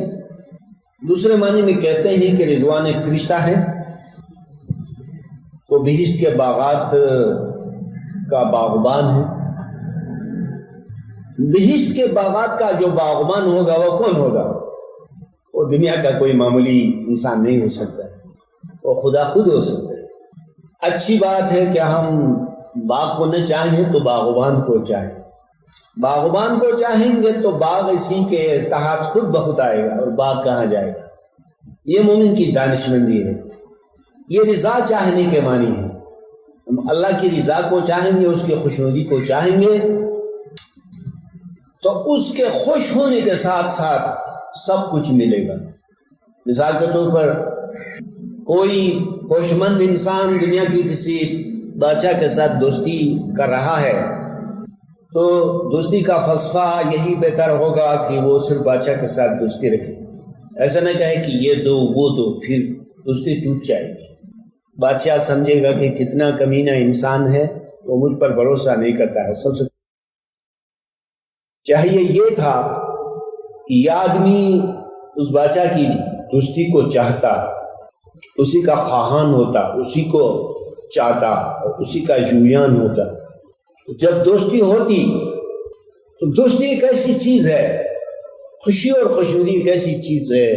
[SPEAKER 2] دوسرے معنی میں کہتے ہیں کہ رضوان ایک فرشتہ ہے، وہ بہشت کے باغات کا باغبان ہے۔ بہشت کے باغات کا جو باغبان ہوگا وہ کون ہوگا؟ وہ دنیا کا کوئی معمولی انسان نہیں ہو سکتا، وہ خدا خود ہو سکتا ہے۔ اچھی بات ہے کہ ہم باغ کو نہ چاہیں تو باغبان کو چاہیں، باغبان کو چاہیں گے تو باغ اسی کے تحت خود بخود آئے گا، اور باغ کہاں جائے گا؟ یہ مومن کی دانشمندی ہے، یہ رضا چاہنے کے معنی ہے۔ ہم اللہ کی رضا کو چاہیں گے، اس کی خوشنودی کو چاہیں گے، تو اس کے خوش ہونے کے ساتھ ساتھ سب کچھ ملے گا۔ مثال کے طور پر کوئی ہوشمند انسان دنیا کی کسی بادشاہ کے ساتھ دوستی کر رہا ہے تو دوستی کا فلسفہ یہی بہتر ہوگا کہ وہ صرف بادشاہ کے ساتھ دوستی رکھے، ایسا نہ کہے کہ یہ دو وہ دو، پھر دوستی ٹوٹ جائے گی۔ بادشاہ سمجھے گا کہ کتنا کمینہ انسان ہے، وہ مجھ پر بھروسہ نہیں کرتا ہے۔ سب سے چاہیے یہ تھا کہ یہ آدمی اس بادشاہ کی دوستی کو چاہتا، اسی کا خواہان ہوتا، اسی کو چاہتا اور اسی کا جویان ہوتا۔ جب دوستی ہوتی تو دوستی ایک ایسی چیز ہے، خوشی اور خوشنودی ایک ایسی چیز ہے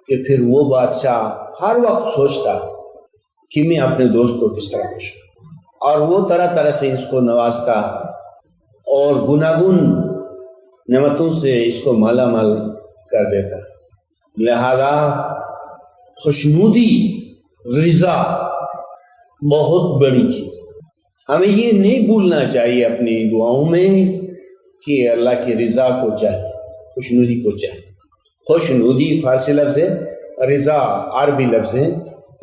[SPEAKER 2] کہ پھر وہ بادشاہ ہر وقت سوچتا کہ میں اپنے دوست کو کس طرح خوش کروں، اور وہ طرح طرح سے اس کو نوازتا اور گناگن نعمتوں سے اس کو مالا مال کر دیتا۔ لہذا خوشنودی، رضا بہت بڑی چیز ہے۔ ہمیں یہ نہیں بھولنا چاہیے اپنی دعاؤں میں کہ اللہ کی رضا کو چاہیے، خوشنودی کو چاہیے۔ خوشنودی فارسی لفظ ہے، رضا عربی لفظ ہے،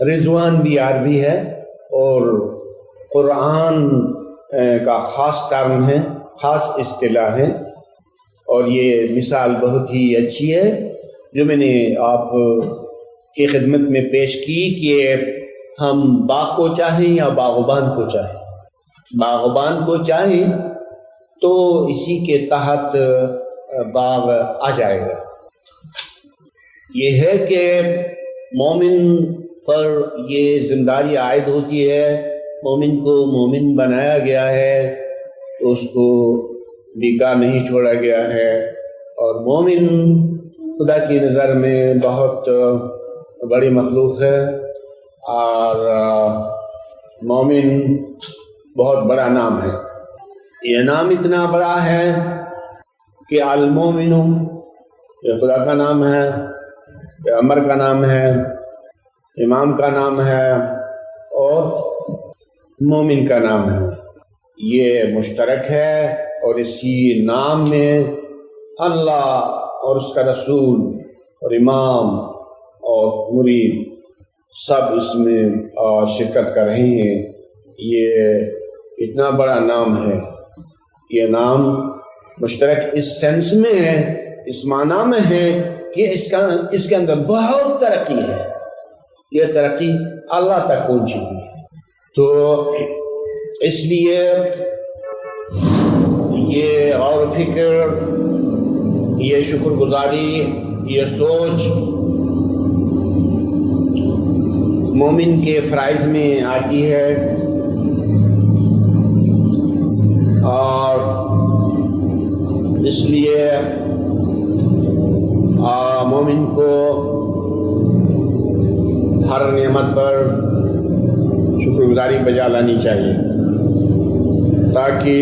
[SPEAKER 2] رضوان بھی عربی ہے، اور قرآن کا خاص ٹرم ہے، خاص اصطلاح ہے، اور یہ مثال بہت ہی اچھی ہے جو میں نے آپ کی خدمت میں پیش کی کہ ہم باغ کو چاہیں یا باغبان کو چاہیں۔ باغبان کو چاہیں تو اسی کے تحت باغ آ جائے گا۔ یہ ہے کہ مومن پر یہ ذمہ داری عائد ہوتی ہے، مومن کو مومن بنایا گیا ہے تو اس کو بیکار نہیں چھوڑا گیا ہے، اور مومن خدا کی نظر میں بہت بڑی مخلوق ہے، اور مومن بہت بڑا نام ہے۔ یہ نام اتنا بڑا ہے کہ المومن یہ خدا کا نام ہے، پیغمبر کا نام ہے، امام کا نام ہے، اور مومن کا نام ہے۔ یہ مشترک ہے، اور اسی نام میں اللہ اور اس کا رسول اور امام اور مرید سب اس میں شرکت کر رہے ہیں۔ یہ اتنا بڑا نام ہے، یہ نام مشترک اس سینس میں ہے، اس معنی میں ہے کہ اس کے اندر بہت ترقی ہے، یہ ترقی اللہ تک پہنچ چکی ہے۔ تو اس لیے یہ غور و فکر، یہ شکر گزاری، یہ سوچ مومن کے فرائض میں آتی ہے، اور اس لیے مومن کو ہر نعمت پر شکر گزاری بجا لانی چاہیے، تاکہ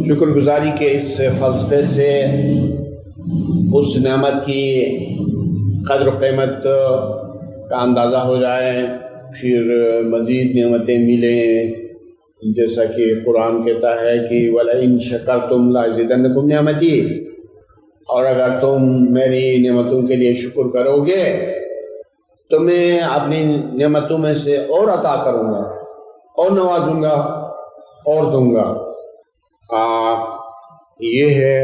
[SPEAKER 2] شکر گزاری کے اس فلسفے سے اس نعمت کی قدر و قیمت کا اندازہ ہو جائے، پھر مزید نعمتیں ملیں، جیسا کہ قرآن کہتا ہے کہ وَلَئِن شَكَرْتُمْ لَأَزِيدَنَّكُمْ نعمتی، اور اگر تم میری نعمتوں کے لیے شکر کرو گے تو میں اپنی نعمتوں میں سے اور عطا کروں گا، اور نوازوں گا، اور دوں گا۔ یہ ہے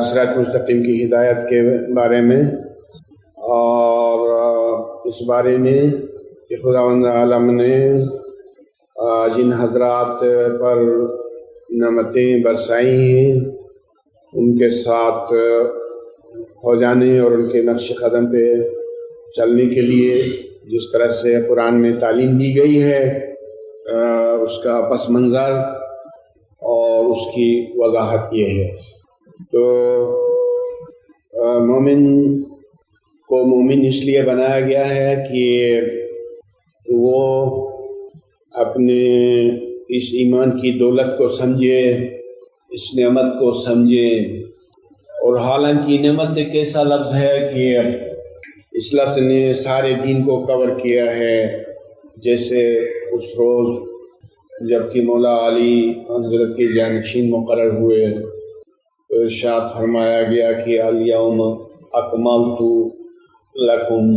[SPEAKER 2] صراط مستقیم کی ہدایت کے بارے میں، اور اس بارے میں کہ خداوند عالم نے جن حضرات پر نعمتیں برسائی ہیں ان کے ساتھ ہو جانے اور ان کے نقش قدم پہ چلنے کے لیے جس طرح سے قرآن میں تعلیم دی گئی ہے، اس کا پس منظر اور اس کی وضاحت یہ ہے۔ تو مومن کو مومن اس لیے بنایا گیا ہے کہ وہ اپنے اس ایمان کی دولت کو سمجھے، اس نعمت کو سمجھے، اور حالانکہ نعمت ایک ایسا لفظ ہے کہ اس لفظ نے سارے دین کو کور کیا ہے، جیسے اس روز جب کہ مولا علی حضرت کے جانشین مقرر ہوئے تو ارشاد فرمایا گیا کہ الیوم اکملت لکم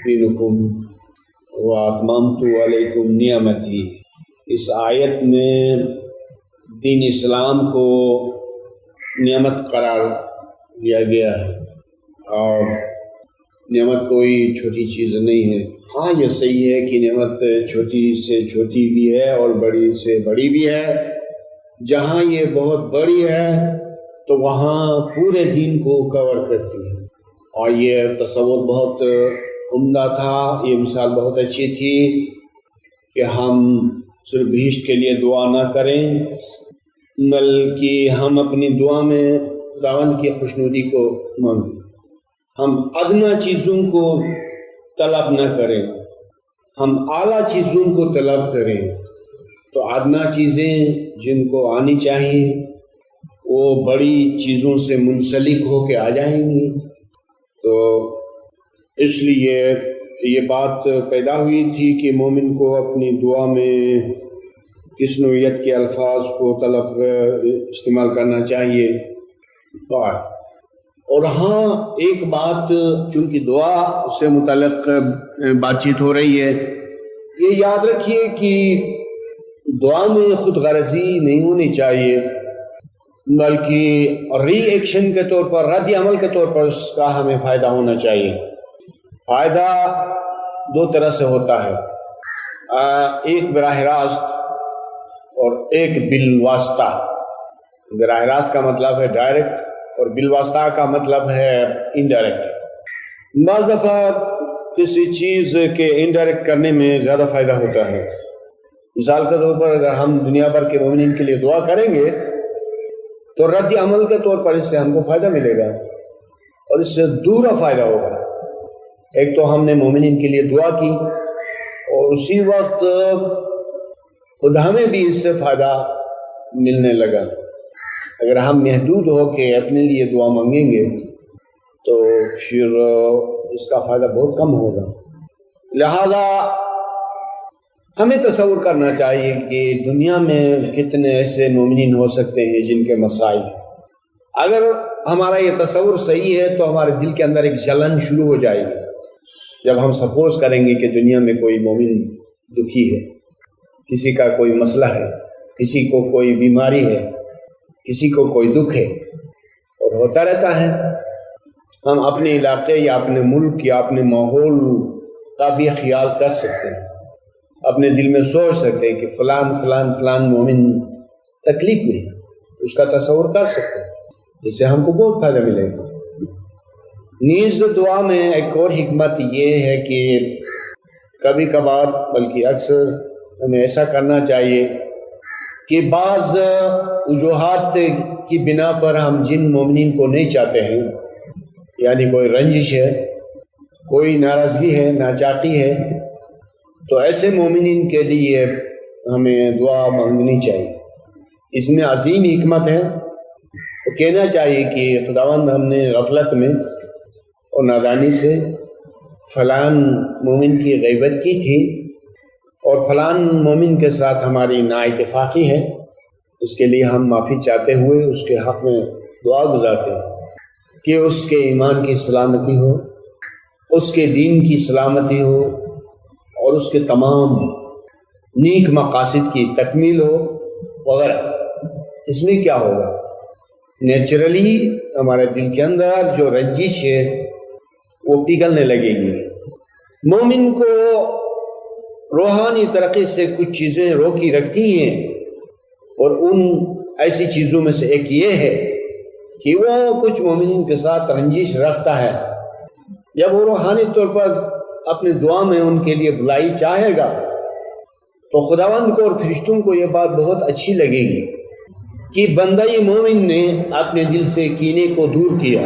[SPEAKER 2] دینکم واتممت علیکم نعمتی۔ اس آیت میں دین اسلام کو نعمت قرار دیا گیا ہے، اور نعمت کوئی چھوٹی چیز نہیں ہے۔ ہاں یہ صحیح ہے کہ نعمت چھوٹی سے چھوٹی بھی ہے اور بڑی سے بڑی بھی ہے، جہاں یہ بہت بڑی ہے تو وہاں پورے دین کو کور کرتی ہے، اور یہ تصور بہت عمدہ تھا، یہ مثال بہت اچھی تھی کہ ہم صرف بہشت کے لیے دعا نہ کریں بلکہ ہم اپنی دعا میں خداوند کی خوشنودی کو مانگیں، ہم ادنیٰ چیزوں کو طلب نہ کریں، ہم اعلیٰ چیزوں کو طلب کریں، تو ادنیٰ چیزیں جن کو آنی چاہیے وہ بڑی چیزوں سے منسلک ہو کے آ جائیں گی۔ تو اس لیے یہ بات پیدا ہوئی تھی کہ مومن کو اپنی دعا میں کس نوعیت کے الفاظ کو طلب استعمال کرنا چاہیے۔ اور ہاں ایک بات، چونکہ دعا سے متعلق بات چیت ہو رہی ہے، یہ یاد رکھیے کہ دعا میں خود غرضی نہیں ہونی چاہیے، بلکہ ری ایکشن کے طور پر، رد عمل کے طور پر اس کا ہمیں فائدہ ہونا چاہیے۔ فائدہ دو طرح سے ہوتا ہے، ایک براہ راست اور ایک بالواسطہ۔ براہ راست کا مطلب ہے ڈائریکٹ، اور بالواسطہ کا مطلب ہے انڈائریکٹ۔ بعض دفعہ کسی چیز کے انڈائریکٹ کرنے میں زیادہ فائدہ ہوتا ہے۔ مثال کے طور پر اگر ہم دنیا بھر کے مومنین کے لیے دعا کریں گے تو رد عمل کے طور پر اس سے ہم کو فائدہ ملے گا، اور اس سے دوسرا فائدہ ہوگا۔ ایک تو ہم نے مومنین کے لیے دعا کی، اور اسی وقت خود ہمیں بھی اس سے فائدہ ملنے لگا۔ اگر ہم محدود ہو کے اپنے لیے دعا مانگیں گے تو پھر اس کا فائدہ بہت کم ہوگا۔ لہذا ہمیں تصور کرنا چاہیے کہ دنیا میں کتنے ایسے مومنین ہو سکتے ہیں جن کے مسائل، اگر ہمارا یہ تصور صحیح ہے تو ہمارے دل کے اندر ایک جلن شروع ہو جائے گی جب ہم سپوز کریں گے کہ دنیا میں کوئی مومن دکھی ہے، کسی کا کوئی مسئلہ ہے، کسی کو کوئی بیماری ہے، کسی کو کوئی دکھ ہے، اور ہوتا رہتا ہے۔ ہم اپنے علاقے یا اپنے ملک یا اپنے ماحول کا بھی خیال کر سکتے ہیں، اپنے دل میں سوچ سکتے ہیں کہ فلان فلان فلان مومن تکلیف میں ہے، اس کا تصور کر سکتے ہیں، جس سے ہم کو بہت فائدہ ملے گا۔ نیز دعا میں ایک اور حکمت یہ ہے کہ کبھی کبھار بلکہ اکثر ہمیں ایسا کرنا چاہیے کہ بعض وجوہات کی بنا پر ہم جن مومنین کو نہیں چاہتے ہیں، یعنی کوئی رنجش ہے، کوئی ناراضگی ہے، ناچاقی ہے، تو ایسے مومنین کے لیے ہمیں دعا مانگنی چاہیے۔ اس میں عظیم حکمت ہے۔ تو کہنا چاہیے کہ خداوند ہم نے غفلت میں اور نادانی سے فلان مومن کی غیبت کی تھی اور فلان مومن کے ساتھ ہماری نااتفاقی ہے، اس کے لیے ہم معافی چاہتے ہوئے اس کے حق میں دعا گزارتے ہیں کہ اس کے ایمان کی سلامتی ہو، اس کے دین کی سلامتی ہو اور اس کے تمام نیک مقاصد کی تکمیل ہو وغیرہ۔ اس میں کیا ہوگا؟ نیچرلی ہمارے دل کے اندر جو رنجش ہے وہ پگھلنے لگے گی۔ مومن کو روحانی ترقی سے کچھ چیزیں روکی رکھتی ہیں، اور ان ایسی چیزوں میں سے ایک یہ ہے کہ وہ کچھ مومنین کے ساتھ رنجش رکھتا ہے۔ جب وہ روحانی طور پر اپنی دعا میں ان کے لیے بھلائی چاہے گا تو خداوند کو اور فرشتوں کو یہ بات بہت اچھی لگے گی کہ بندہ مومن نے اپنے دل سے کینے کو دور کیا،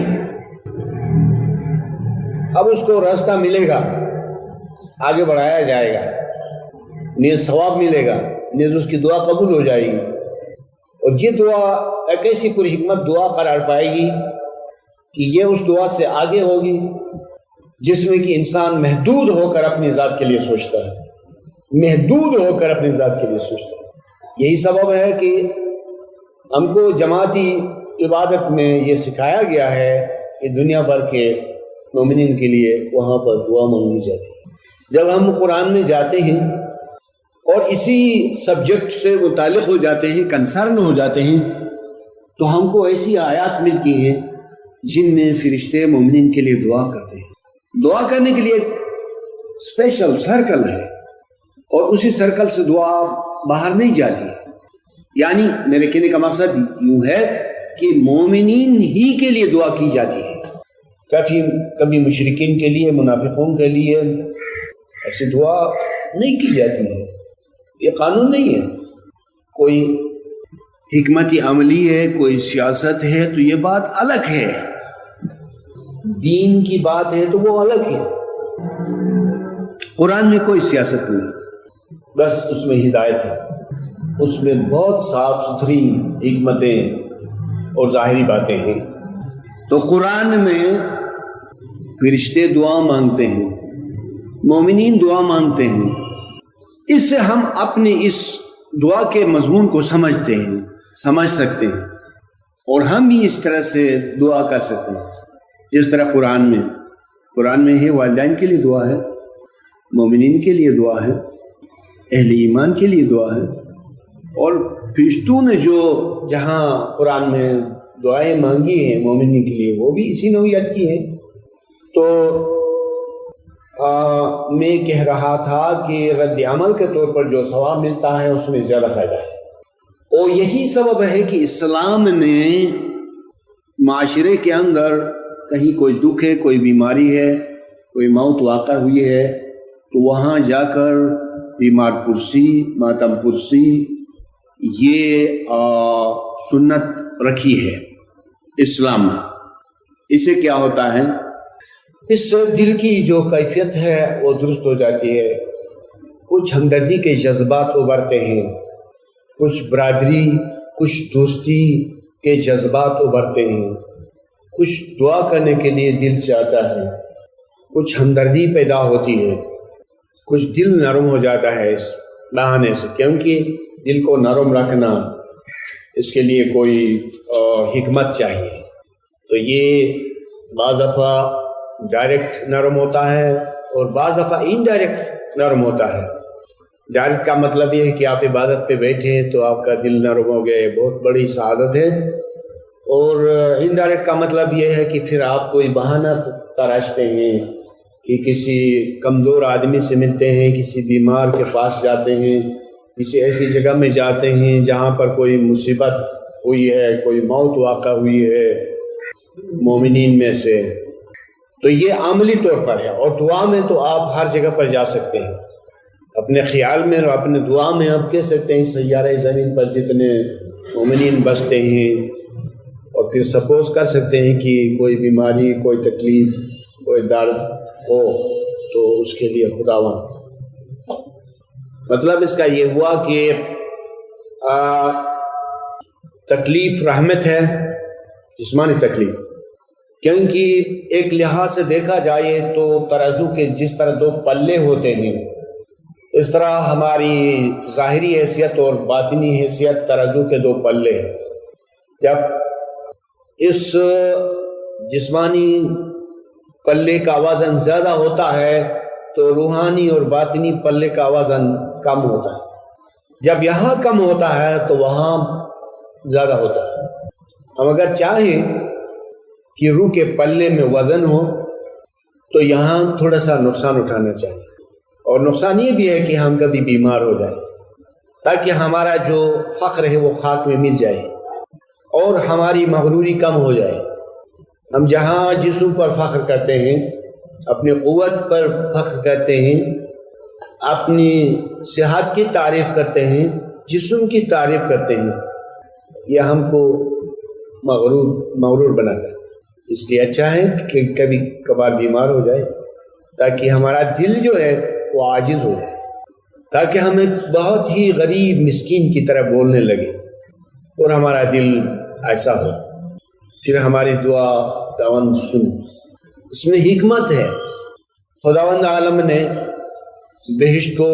[SPEAKER 2] اب اس کو راستہ ملے گا، آگے بڑھایا جائے گا، نیز ثواب ملے گا، نیز اس کی دعا قبول ہو جائے گی، اور یہ دعا ایک ایسی پوری حکمت دعا قرار پائے گی کہ یہ اس دعا سے آگے ہوگی جس میں کہ انسان محدود ہو کر اپنی ذات کے لیے سوچتا ہے، محدود ہو کر اپنی ذات کے لیے سوچتا ہے۔ یہی سبب ہے کہ ہم کو جماعتی عبادت میں یہ سکھایا گیا ہے کہ دنیا بھر کے مومنین کے لیے وہاں پر دعا مانگی جاتی ہے۔ جب ہم قرآن میں جاتے ہیں اور اسی سبجیکٹ سے متعلق ہو جاتے ہیں، کنسرن ہو جاتے ہیں، تو ہم کو ایسی آیات ملتی ہیں جن میں فرشتے مومنین کے لیے دعا کرتے ہیں۔ دعا کرنے کے لیے ایک اسپیشل سرکل ہے، اور اسی سرکل سے دعا باہر نہیں جاتی۔ یعنی میرے کہنے کا مقصد یوں ہے کہ مومنین ہی کے لیے دعا کی جاتی ہے، کبھی مشرکین کے لیے، منافقوں کے لیے ایسی دعا نہیں کی جاتی ہے۔ یہ قانون نہیں ہے، کوئی حکمت عملی ہے، کوئی سیاست ہے تو یہ بات الگ ہے، دین کی بات ہے تو وہ الگ ہے۔ قرآن میں کوئی سیاست نہیں، بس اس میں ہدایت ہے، اس میں بہت صاف ستھری حکمتیں اور ظاہری باتیں ہیں۔ تو قرآن میں فرشتے دعا مانگتے ہیں، مومنین دعا مانگتے ہیں، اس سے ہم اپنی اس دعا کے مضمون کو سمجھتے ہیں، سمجھ سکتے ہیں، اور ہم بھی اس طرح سے دعا کر سکتے ہیں جس طرح قرآن میں ہے والدین کے لیے دعا ہے، مومنین کے لیے دعا ہے، اہل ایمان کے لیے دعا ہے، اور فرشتوں نے جو جہاں قرآن میں دعائیں مانگی ہیں مومنین کے لیے وہ بھی اسی نوعیت کی ہیں۔ تو میں کہہ رہا تھا کہ رد عمل کے طور پر جو ثواب ملتا ہے اس میں زیادہ فائدہ ہے، اور یہی سبب ہے کہ اسلام نے معاشرے کے اندر کہیں کوئی دکھ ہے، کوئی بیماری ہے، کوئی موت واقع ہوئی ہے تو وہاں جا کر بیمار پرسی، ماتم پرسی، یہ سنت رکھی ہے اسلام میں۔ اس سے کیا ہوتا ہے؟ اس سے دل کی جو کیفیت ہے وہ درست ہو جاتی ہے، کچھ ہمدردی کے جذبات ابھرتے ہیں، کچھ برادری، کچھ دوستی کے جذبات ابھرتے ہیں، کچھ دعا کرنے کے لیے دل چاہتا ہے، کچھ ہمدردی پیدا ہوتی ہے، کچھ دل نرم ہو جاتا ہے اس بہانے سے، کیونکہ دل کو نرم رکھنا اس کے لیے کوئی حکمت چاہیے۔ تو یہ بعض دفعہ ڈائریکٹ نرم ہوتا ہے اور بعض دفعہ انڈائریکٹ نرم ہوتا ہے۔ ڈائریکٹ کا مطلب یہ ہے کہ آپ عبادت پہ بیٹھے تو آپ کا دل نرم ہو گیا، یہ بہت بڑی سعادت ہے، اور انڈائریکٹ کا مطلب یہ ہے کہ پھر آپ کوئی بہانہ تراشتے ہیں کہ کسی کمزور آدمی سے ملتے ہیں، کسی بیمار کے پاس جاتے ہیں، کسی ایسی جگہ میں جاتے ہیں جہاں پر کوئی مصیبت ہوئی ہے، کوئی موت واقع ہوئی ہے مومنین میں سے، تو یہ عملی طور پر ہے. اور دعا میں تو آپ ہر جگہ پر جا سکتے ہیں. اپنے خیال میں اور اپنے دعا میں آپ کہہ سکتے ہیں سیارہ زمین پر جتنے مومنین بستے ہیں، اور پھر سپوز کر سکتے ہیں کہ کوئی بیماری، کوئی تکلیف، کوئی درد ہو تو اس کے لیے خداوند. مطلب اس کا یہ ہوا کہ تکلیف رحمت ہے، جسمانی تکلیف، کیونکہ ایک لحاظ سے دیکھا جائے تو ترازو کے جس طرح دو پلے ہوتے ہیں، اس طرح ہماری ظاہری حیثیت اور باطنی حیثیت ترازو کے دو پلے ہیں. جب اس جسمانی پلے کا وزن زیادہ ہوتا ہے تو روحانی اور باطنی پلے کا وزن کم ہوتا ہے. جب یہاں کم ہوتا ہے تو وہاں زیادہ ہوتا ہے. ہم اگر چاہیں کہ روح کے پلے میں وزن ہو تو یہاں تھوڑا سا نقصان اٹھانا چاہیے. اور نقصان یہ بھی ہے کہ ہم کبھی بیمار ہو جائیں، تاکہ ہمارا جو فخر ہے وہ خاک میں مل جائے اور ہماری مغروری کم ہو جائے. ہم جہاں جسم پر فخر کرتے ہیں، اپنی قوت پر فخر کرتے ہیں، اپنی صحت کی تعریف کرتے ہیں، جسم کی تعریف کرتے ہیں، یہ ہم کو مغرور بناتا ہے. اس لیے اچھا ہے کہ کبھی کبھار بیمار ہو جائے تاکہ ہمارا دل جو ہے وہ عاجز ہو جائے، تاکہ ہم ایک بہت ہی غریب مسکین کی طرح بولنے لگے اور ہمارا دل ایسا ہو، پھر ہماری دعا خداوند سن. اس میں حکمت ہے. خداوند عالم نے بہشت کو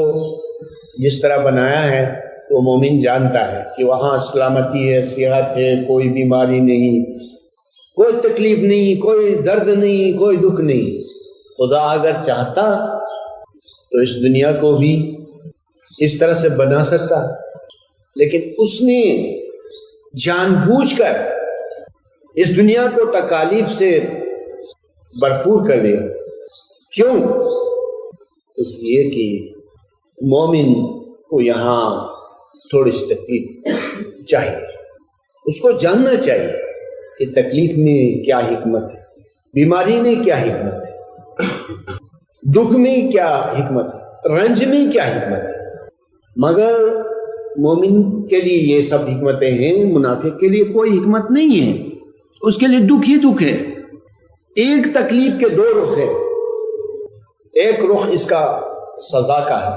[SPEAKER 2] جس طرح بنایا ہے وہ مومن جانتا ہے کہ وہاں سلامتی ہے، صحت ہے، کوئی بیماری نہیں، کوئی تکلیف نہیں، کوئی درد نہیں، کوئی دکھ نہیں. خدا اگر چاہتا تو اس دنیا کو بھی اس طرح سے بنا سکتا، لیکن اس نے جان بوجھ کر اس دنیا کو تکالیف سے بھرپور کر دیا. کیوں؟ اس لیے کہ مومن کو یہاں تھوڑی سی تکلیف چاہیے. اس کو جاننا چاہیے کہ تکلیف میں کیا حکمت ہے، بیماری میں کیا حکمت ہے، دکھ میں کیا حکمت ہے، رنج میں کیا حکمت ہے. مگر مومن کے لیے یہ سب حکمتیں ہیں، منافق کے لیے کوئی حکمت نہیں ہے. اس کے لیے دکھ ہی دکھ ہے. ایک تکلیف کے دو رخ ہیں. ایک رخ اس کا سزا کا ہے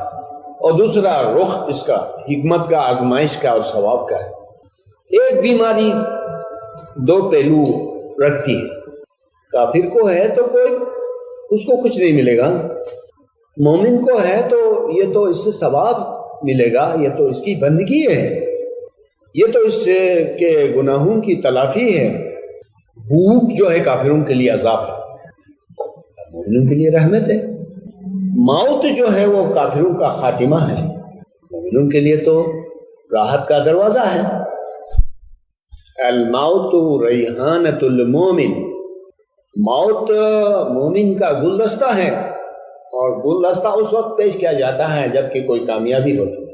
[SPEAKER 2] اور دوسرا رخ اس کا حکمت کا، آزمائش کا اور ثواب کا ہے. ایک بیماری دو پہلو رکھتی ہے. کافر کو ہے تو کوئی اس کو کچھ نہیں ملے گا، مومن کو ہے تو یہ تو اس سے ثواب ملے گا، یہ تو اس کی بندگی ہے، یہ تو اس کے گناہوں کی تلافی ہے. بھوک جو ہے کافروں کے لیے عذاب ہے، مومنوں کے لیے رحمت ہے. موت جو ہے وہ کافروں کا خاتمہ ہے، مومنوں کے لیے تو راحت کا دروازہ ہے. الموت ریحانۃ المومن، موت مومن کا گلدستہ ہے، اور گلدستہ اس وقت پیش کیا جاتا ہے جب کہ کوئی کامیابی ہوتی ہے.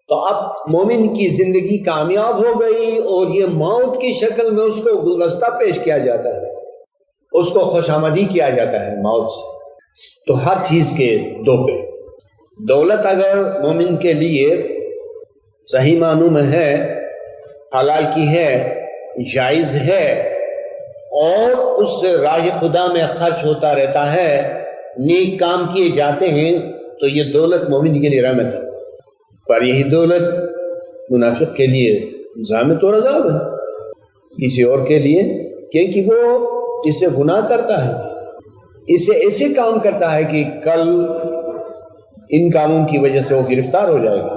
[SPEAKER 2] تو اب مومن کی زندگی کامیاب ہو گئی اور یہ موت کی شکل میں اس کو گلدستہ پیش کیا جاتا ہے، اس کو خوش آمدی کیا جاتا ہے موت سے. تو ہر چیز کے دو پہ. دولت اگر مومن کے لیے صحیح معنوں میں ہے، حلال کی ہے، جائز ہے، اور اس سے راہ خدا میں خرچ ہوتا رہتا ہے، نیک کام کیے جاتے ہیں، تو یہ دولت مومن کے لیے رحمت ہے. پر یہی دولت منافق کے لیے زحمت اور عذاب ہے، کسی اور کے لیے، کیونکہ وہ اسے گناہ کرتا ہے، اسے ایسے کام کرتا ہے کہ کل ان کاموں کی وجہ سے وہ گرفتار ہو جائے گا،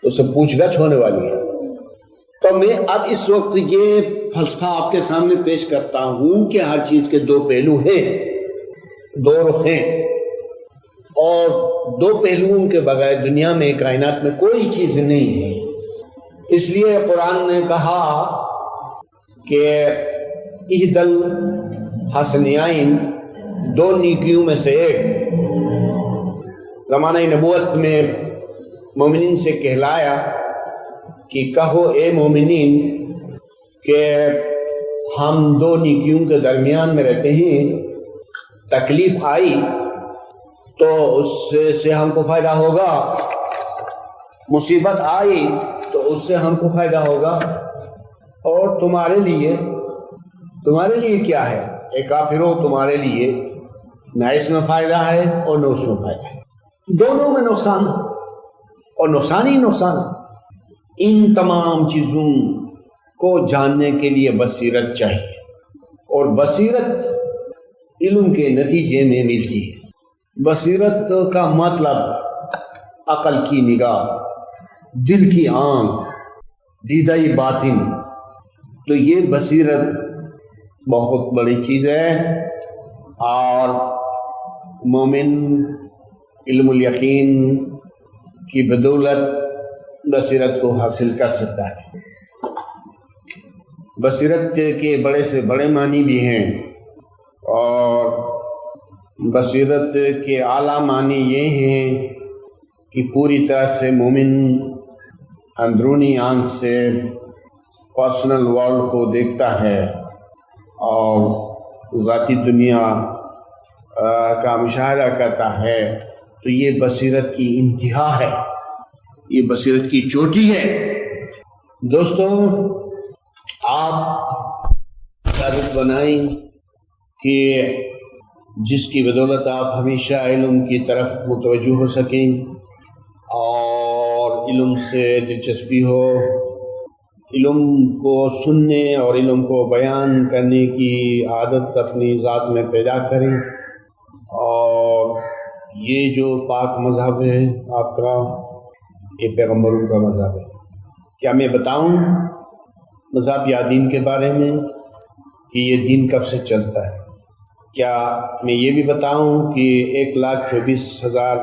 [SPEAKER 2] اسے پوچھ گچھ ہونے والی ہے. تو میں اب اس وقت یہ فلسفہ آپ کے سامنے پیش کرتا ہوں کہ ہر چیز کے دو پہلو ہیں، دو رخ ہیں، اور دو پہلوؤں کے بغیر دنیا میں، کائنات میں کوئی چیز نہیں ہے. اس لیے قرآن نے کہا کہ اہدل حسنیین، دو نیکیوں میں سے ایک. زمانہ نبوت میں مومنین سے کہلایا کہ کہو اے مومنین کہ ہم دو نیکیوں کے درمیان میں رہتے ہیں. تکلیف آئی تو اس سے ہم کو فائدہ ہوگا، مصیبت آئی تو اس سے ہم کو فائدہ ہوگا۔ اور تمہارے لیے کیا ہے اے کافرو؟ تمہارے لیے نہ اس میں فائدہ ہے اور نہ اس میں فائدہ ہے، دونوں میں نقصان اور نقصان ہی نقصان۔ ان تمام چیزوں کو جاننے کے لیے بصیرت چاہیے، اور بصیرت علم کے نتیجے میں ملتی ہے۔ بصیرت کا مطلب عقل کی نگاہ، دل کی آنکھ، دیدہ باطن۔ تو یہ بصیرت بہت بڑی چیز ہے، اور مومن علم الیقین کی بدولت بصیرت کو حاصل کر سکتا ہے۔ بصیرت کے بڑے سے بڑے معنی بھی ہیں، اور بصیرت کے اعلیٰ معنی یہ ہیں کہ پوری طرح سے مومن اندرونی آنکھ سے پرسنل ورلڈ کو دیکھتا ہے اور ذاتی دنیا کا مشاہدہ کرتا ہے۔ تو یہ بصیرت کی انتہا ہے، یہ بصیرت کی چوٹی ہے۔ دوستو، آپ عادت بنائیں کہ جس کی بدولت آپ ہمیشہ علم کی طرف متوجہ ہو سکیں اور علم سے دلچسپی ہو، علم کو سننے اور علم کو بیان کرنے کی عادت اپنی ذات میں پیدا کریں۔ اور یہ جو پاک مذہب ہے آپ کا، یہ پیغمبروں کا مذہب ہے۔ کیا میں بتاؤں مذہب یا دین کے بارے میں کہ یہ دین کب سے چلتا ہے؟ کیا میں یہ بھی بتاؤں کہ 1,24,000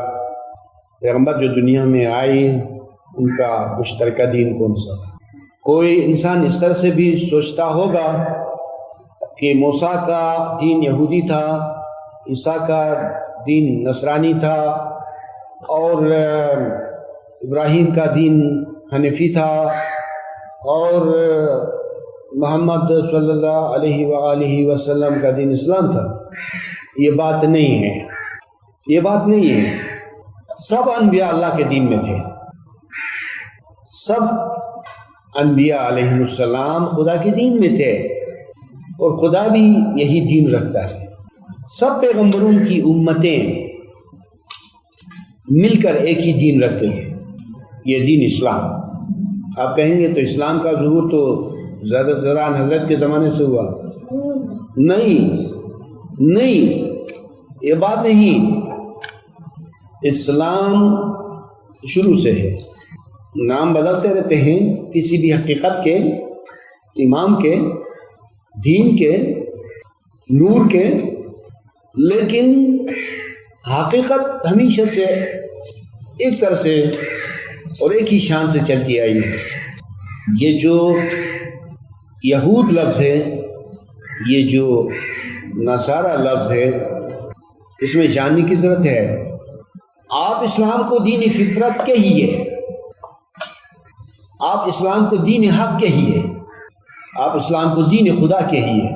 [SPEAKER 2] پیغمبر جو دنیا میں آئے ان کا مشترکہ دین کون سا تھا؟ کوئی انسان اس طرح سے بھی سوچتا ہوگا کہ موسیٰ کا دین یہودی تھا، عیسیٰ کا دین نصرانی تھا، اور ابراہیم کا دین حنفی تھا، اور محمد صلی اللہ علیہ وآلہ وسلم کا دین اسلام تھا۔ یہ بات نہیں ہے، یہ بات نہیں ہے۔ سب انبیاء اللہ کے دین میں تھے، سب انبیاء علیہ السلام خدا کے دین میں تھے، اور خدا بھی یہی دین رکھتا ہے۔ سب پیغمبروں کی امتیں مل کر ایک ہی دین رکھتے تھے، یہ دین اسلام۔ آپ کہیں گے تو اسلام کا ظہور تو زیادہ زران حضرت کے زمانے سے ہوا؟ نہیں، یہ بات نہیں۔ اسلام شروع سے ہے، نام بدلتے رہتے ہیں کسی بھی حقیقت کے، امام کے، دین کے، نور کے، لیکن حقیقت ہمیشہ سے ایک طرح سے اور ایک ہی شان سے چلتی آئی ہے۔ یہ جو یہود لفظ ہے، یہ جو نصارہ لفظ ہے، اس میں جاننے کی ضرورت ہے۔ آپ اسلام کو دین فطرت کہیے، آپ اسلام کو دین حق کہیے، آپ اسلام کو دین خدا کہیے،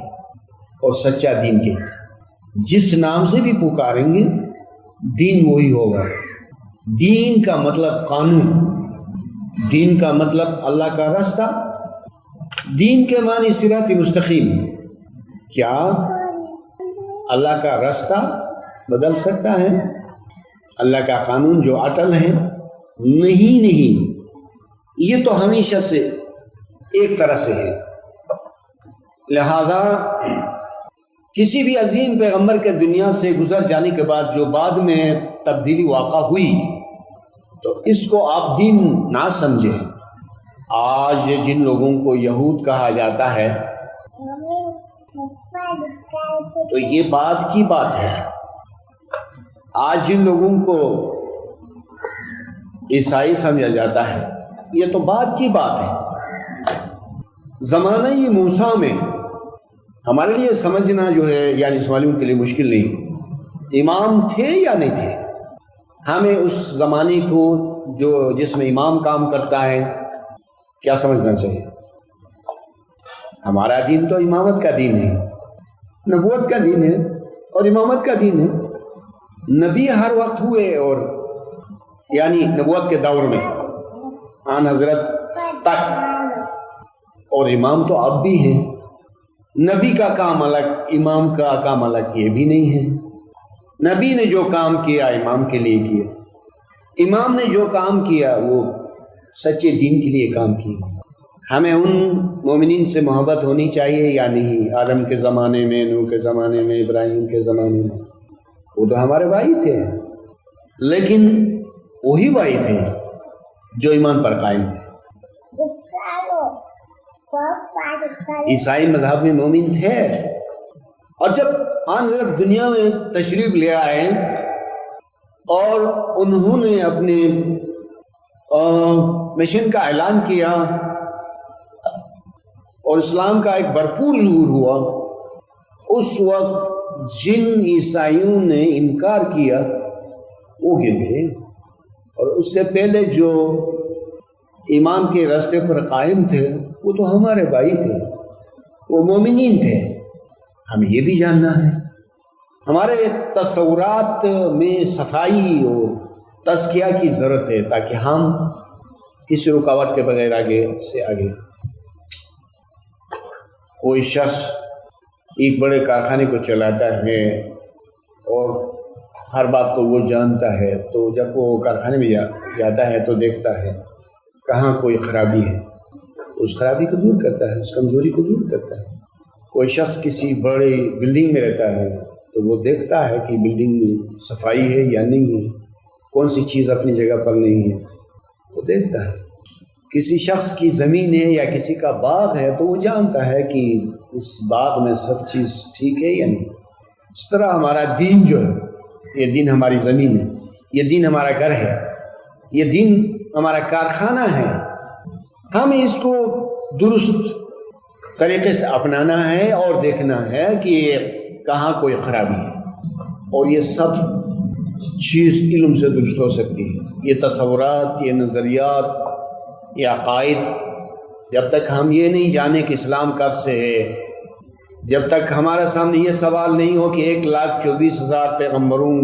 [SPEAKER 2] اور سچا دین کہیے۔ جس نام سے بھی پکاریں گے دین وہی ہوگا۔ دین کا مطلب قانون، دین کا مطلب اللہ کا راستہ، دین کے معنی صراط مستقیم۔ کیا اللہ کا راستہ بدل سکتا ہے؟ اللہ کا قانون جو اٹل ہے؟ نہیں، یہ تو ہمیشہ سے ایک طرح سے ہے۔ لہذا کسی بھی عظیم پیغمبر کے دنیا سے گزر جانے کے بعد جو بعد میں تبدیلی واقع ہوئی، تو اس کو آپ دین نہ سمجھیں۔ آج جن لوگوں کو یہود کہا جاتا ہے، تو یہ بات کی بات ہے۔ آج جن لوگوں کو عیسائی سمجھا جاتا ہے، یہ تو بات کی بات ہے۔ زمانہ موسیٰ میں ہمارے لیے سمجھنا جو ہے، یعنی اسماعیلیوں کے لیے مشکل نہیں، امام تھے یا نہیں تھے۔ ہمیں اس زمانے کو جس میں امام کام کرتا ہے کیا سمجھنا چاہیے؟ ہمارا دین تو امامت کا دین ہے، نبوت کا دین ہے، اور امامت کا دین ہے. نبی ہر وقت ہوئے، اور یعنی نبوت کے دور میں آن حضرت تک، اور امام تو اب بھی ہیں. نبی کا کام الگ، امام کا کام الگ، یہ بھی نہیں ہے. نبی نے جو کام کیا امام کے لیے کیا، امام نے جو کام کیا وہ سچے دین کے لیے کام کیا. ہمیں ان مومنین سے محبت ہونی چاہیے یا نہیں؟ آدم کے زمانے میں، نوح کے زمانے میں، ابراہیم کے زمانے میں، وہ تو ہمارے بھائی تھے، لیکن وہی بھائی تھے جو ایمان پر قائم تھے. عیسائی مذہب میں مومن تھے، اور جب آن حضرت دنیا میں تشریف لے آئے اور انہوں نے اپنے مشن کا اعلان کیا اور اسلام کا ایک بھرپور ظہور ہوا، اس وقت جن عیسائیوں نے انکار کیا وہ گر گئے، اور اس سے پہلے جو ایمان کے راستے پر قائم تھے وہ تو ہمارے بھائی تھے، وہ مومنین تھے. ہمیں یہ بھی جاننا ہے. ہمارے تصورات میں صفائی اور تزکیہ کی ضرورت ہے تاکہ ہم کسی رکاوٹ کے بغیر آگے سے آگے. کوئی شخص ایک بڑے کارخانے کو چلاتا ہے اور ہر بات کو وہ جانتا ہے، تو جب وہ کارخانے میں جاتا ہے تو دیکھتا ہے کہاں کوئی خرابی ہے، اس خرابی کو دور کرتا ہے، اس کمزوری کو دور کرتا ہے. کوئی شخص کسی بڑی بلڈنگ میں رہتا ہے تو وہ دیکھتا ہے کہ بلڈنگ میں صفائی ہے یا نہیں ہے، کون سی چیز اپنی جگہ پر نہیں ہے، وہ دیکھتا ہے. کسی شخص کی زمین ہے یا کسی کا باغ ہے تو وہ جانتا ہے کہ اس باغ میں سب چیز ٹھیک ہے یا نہیں. اس طرح ہمارا دین جو ہے، یہ دین ہماری زمین ہے، یہ دین ہمارا گھر ہے، یہ دین ہمارا کارخانہ ہے. ہمیں اس کو درست طریقے سے اپنانا ہے اور دیکھنا ہے کہ کہاں کوئی خرابی ہے، اور یہ سب چیز علم سے درست ہو سکتی ہے. یہ تصورات، یہ نظریات، یہ عقائد، جب تک ہم یہ نہیں جانے کہ اسلام کب سے ہے، جب تک ہمارے سامنے یہ سوال نہیں ہو کہ 1,24,000 پیغمبروں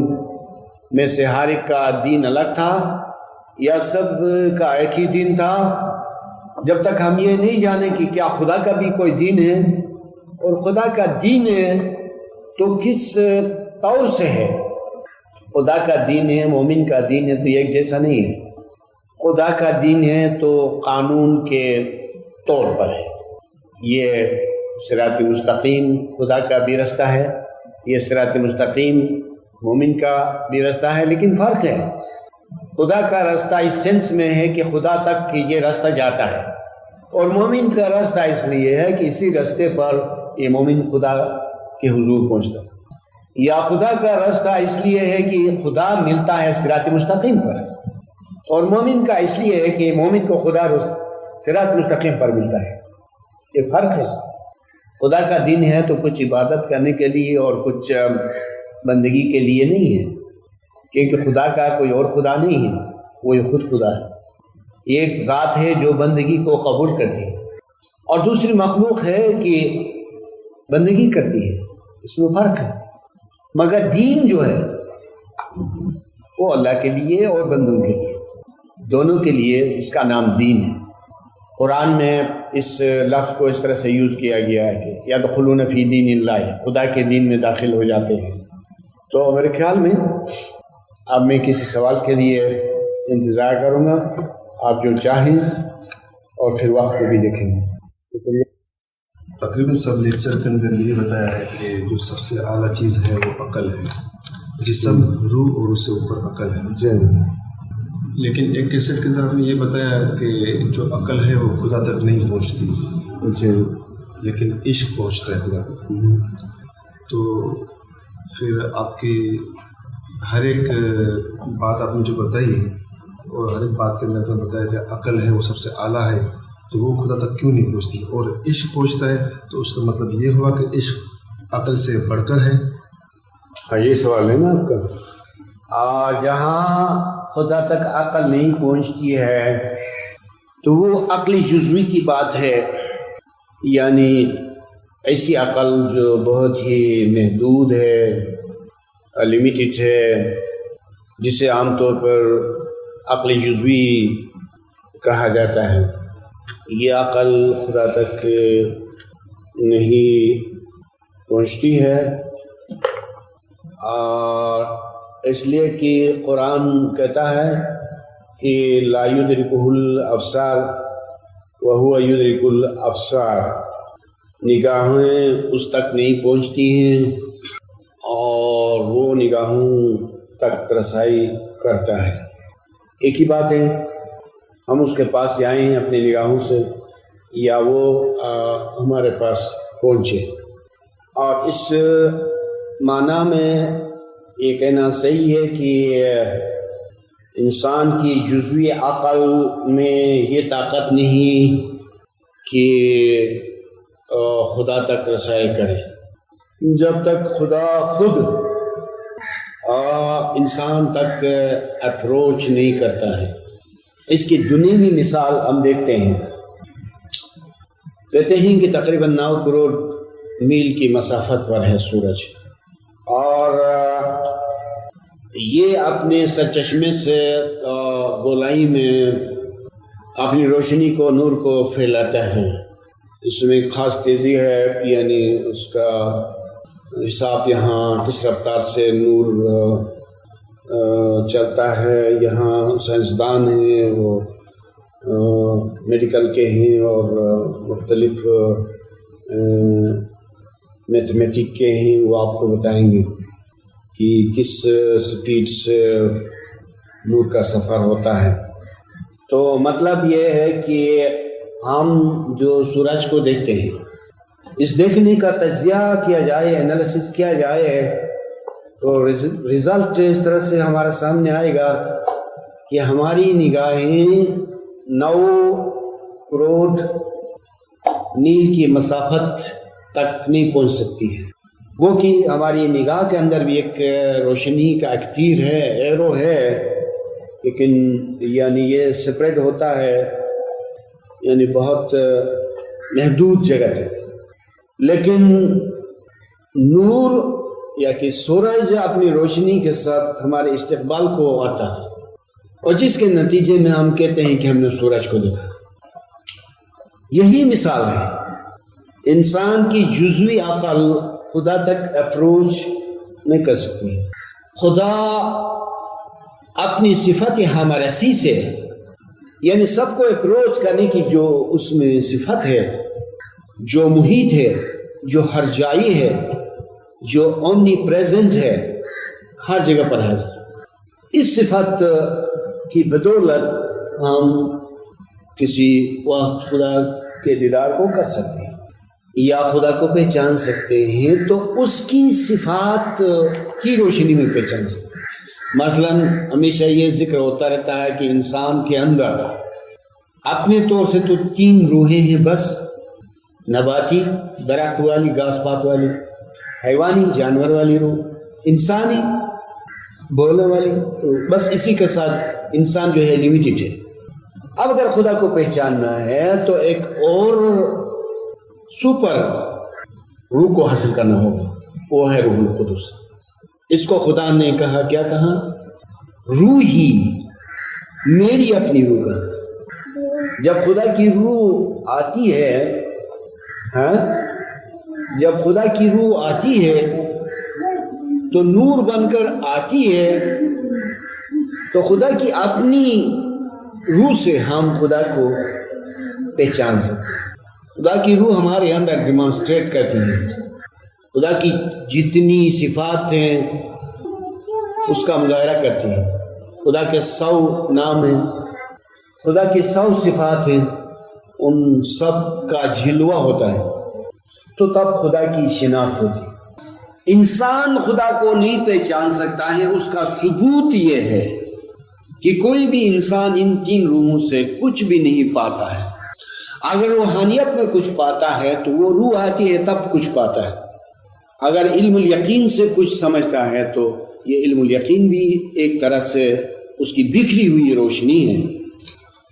[SPEAKER 2] میں سے ہر ایک کا دین الگ تھا یا سب کا ایک ہی دین تھا، جب تک ہم یہ نہیں جانیں کہ کیا خدا کا بھی کوئی دین ہے، اور خدا کا دین ہے تو کس طور سے ہے. خدا کا دین ہے، مومن کا دین ہے تو یہ ایک جیسا نہیں ہے. خدا کا دین ہے تو قانون کے طور پر ہے. یہ صراط مستقیم خدا کا بھی رستہ ہے، یہ صراط مستقیم مومن کا بھی رستہ ہے، لیکن فرق ہے. خدا کا راستہ اس سینس میں ہے کہ خدا تک یہ راستہ جاتا ہے، اور مومن کا راستہ اس لیے ہے کہ اسی راستے پر یہ مومن خدا کے حضور پہنچتا ہے. یا خدا کا راستہ اس لیے ہے کہ خدا ملتا ہے صراط مستقیم پر، اور مومن کا اس لیے ہے کہ مومن کو خدا صراط مستقیم پر ملتا ہے. یہ فرق ہے. خدا کا دین ہے تو کچھ عبادت کرنے کے لیے اور کچھ بندگی کے لیے نہیں ہے، کیونکہ خدا کا کوئی اور خدا نہیں ہے، وہ خود خدا ہے. ایک ذات ہے جو بندگی کو قبول کرتی ہے، اور دوسری مخلوق ہے کہ بندگی کرتی ہے. اس میں فرق ہے. مگر دین جو ہے وہ اللہ کے لیے اور بندوں کے لیے، دونوں کے لیے اس کا نام دین ہے. قرآن میں اس لفظ کو اس طرح سے یوز کیا گیا ہے کہ یدخلون فی دین اللہ، خدا کے دین میں داخل ہو جاتے ہیں. تو میرے خیال میں اب میں کسی سوال کے لیے انتظار کروں گا، آپ جو چاہیں، اور پھر وقت کو بھی دیکھیں گے. شکریہ.
[SPEAKER 3] تقریباً سب لیکچر کے اندر یہ بتایا ہے کہ جو سب سے اعلیٰ چیز ہے وہ عقل ہے، جسم، روح اور اس سے اوپر عقل ہے.
[SPEAKER 2] جی.
[SPEAKER 3] لیکن ایک کیسٹ کے اندر آپ نے یہ بتایا کہ جو عقل ہے وہ خدا تک نہیں پہنچتی،
[SPEAKER 2] جی،
[SPEAKER 3] لیکن عشق پہنچتا ہے خدا تک. تو پھر آپ کی ہر ایک بات آپ نے جو بتائی اور ہر ایک بات کے اندر آپ نے بتایا کہ عقل ہے وہ سب سے اعلیٰ ہے، تو وہ خدا تک کیوں نہیں پہنچتی؟ اور عشق پہنچتا ہے تو اس کا مطلب یہ ہوا کہ عشق عقل سے بڑھ کر ہے.
[SPEAKER 2] ہاں، یہ سوال ہے نا آپ کا. جہاں خدا تک عقل نہیں پہنچتی ہے تو وہ عقلی جزوی کی بات ہے، یعنی ایسی عقل جو بہت ہی محدود ہے، لمیٹڈ ہے، جسے عام طور پر عقل جزوی کہا جاتا ہے، یہ عقل خدا تک نہیں پہنچتی ہے، اور اس لیے کہ قرآن کہتا ہے کہ لا یدرکہ الابصار وہو یدرک الابصار، نگاہیں اس تک نہیں پہنچتی ہیں اور وہ نگاہوں تک رسائی کرتا ہے۔ ایک ہی بات ہے، ہم اس کے پاس جائیں اپنی نگاہوں سے یا وہ ہمارے پاس پہنچے، اور اس معنی میں یہ کہنا صحیح ہے کہ انسان کی جزوی عقل میں یہ طاقت نہیں کہ خدا تک رسائی کرے، جب تک خدا خود انسان تک اپروچ نہیں کرتا ہے۔ اس کی دنیوی مثال ہم دیکھتے ہیں، کہتے ہیں کہ تقریباً 9 کروڑ میل کی مسافت پر ہے سورج، اور یہ اپنے سرچشمے سے گولائی میں اپنی روشنی کو، نور کو پھیلاتا ہے۔ اس میں خاص تیزی ہے، یعنی اس کا حساب یہاں کس رفتار سے نور چلتا ہے۔ یہاں سائنسدان ہیں، وہ میڈیکل کے ہیں اور مختلف میتھمیٹک کے ہیں، وہ آپ کو بتائیں گے کہ کس سپیڈ سے نور کا سفر ہوتا ہے۔ تو مطلب یہ ہے کہ ہم جو سورج کو دیکھتے ہیں، اس دیکھنے کا تجزیہ کیا جائے، انالیسس کیا جائے، تو رزلٹ اس طرح سے ہمارے سامنے آئے گا کہ ہماری نگاہیں 9 کروڑ میل کی مسافت تک نہیں پہنچ سکتی ہے۔ وہ کہ ہماری نگاہ کے اندر بھی ایک روشنی کا ایک تیر ہے، ایرو ہے، لیکن یعنی یہ سپریڈ ہوتا ہے، یعنی بہت محدود جگہ ہے۔ لیکن نور یا کہ سورج اپنی روشنی کے ساتھ ہمارے استقبال کو آتا ہے، اور جس کے نتیجے میں ہم کہتے ہیں کہ ہم نے سورج کو دیکھا۔ یہی مثال ہے، انسان کی جزوی عقل خدا تک اپروچ نہیں کر سکتی۔ خدا اپنی صفت ہمرسی سے، یعنی سب کو اپروچ کرنے کی جو اس میں صفت ہے، جو محیط ہے، جو ہر جائی ہے، جو اومنی پریزنٹ ہے، ہر جگہ پر حاضر، اس صفت کی بدولت ہم کسی وقت خدا کے دیدار کو کر سکتے ہیں یا خدا کو پہچان سکتے ہیں، تو اس کی صفات کی روشنی میں پہچان سکتے ہیں۔ مثلا ہمیشہ یہ ذکر ہوتا رہتا ہے کہ انسان کے اندر اپنے طور سے تو 3 روحیں ہیں بس، نباتی درخت والی، گھاس پات والی، حیوانی جانور والی روح، انسانی بولنے والی روح، بس اسی کے ساتھ انسان جو ہے لیمیٹڈ ہے۔ اب اگر خدا کو پہچاننا ہے تو ایک اور سپر روح کو حاصل کرنا ہوگا، وہ ہے روح القدس۔ اس کو خدا نے کہا، کیا کہا؟ روحی، میری اپنی روح کا۔ جب خدا کی روح آتی ہے، جب خدا کی روح آتی ہے تو نور بن کر آتی ہے، تو خدا کی اپنی روح سے ہم خدا کو پہچان سکتے ہیں۔ خدا کی روح ہمارے اندر ڈیمانسٹریٹ کرتی ہے، خدا کی جتنی صفات ہیں اس کا مظاہرہ کرتی ہے۔ خدا کے 100 نام ہیں، خدا کی 100 صفات ہیں، ان سب کا جلوہ ہوتا ہے، تو تب خدا کی شناخت ہوتی ہے۔ انسان خدا کو نہیں پہچان سکتا ہے، اس کا ثبوت یہ ہے کہ کوئی بھی انسان ان 3 روحوں سے کچھ بھی نہیں پاتا ہے۔ اگر روحانیت میں کچھ پاتا ہے تو وہ روح آتی ہے تب کچھ پاتا ہے۔ اگر علم الیقین سے کچھ سمجھتا ہے تو یہ علم الیقین بھی ایک طرح سے اس کی بکھری ہوئی روشنی ہے،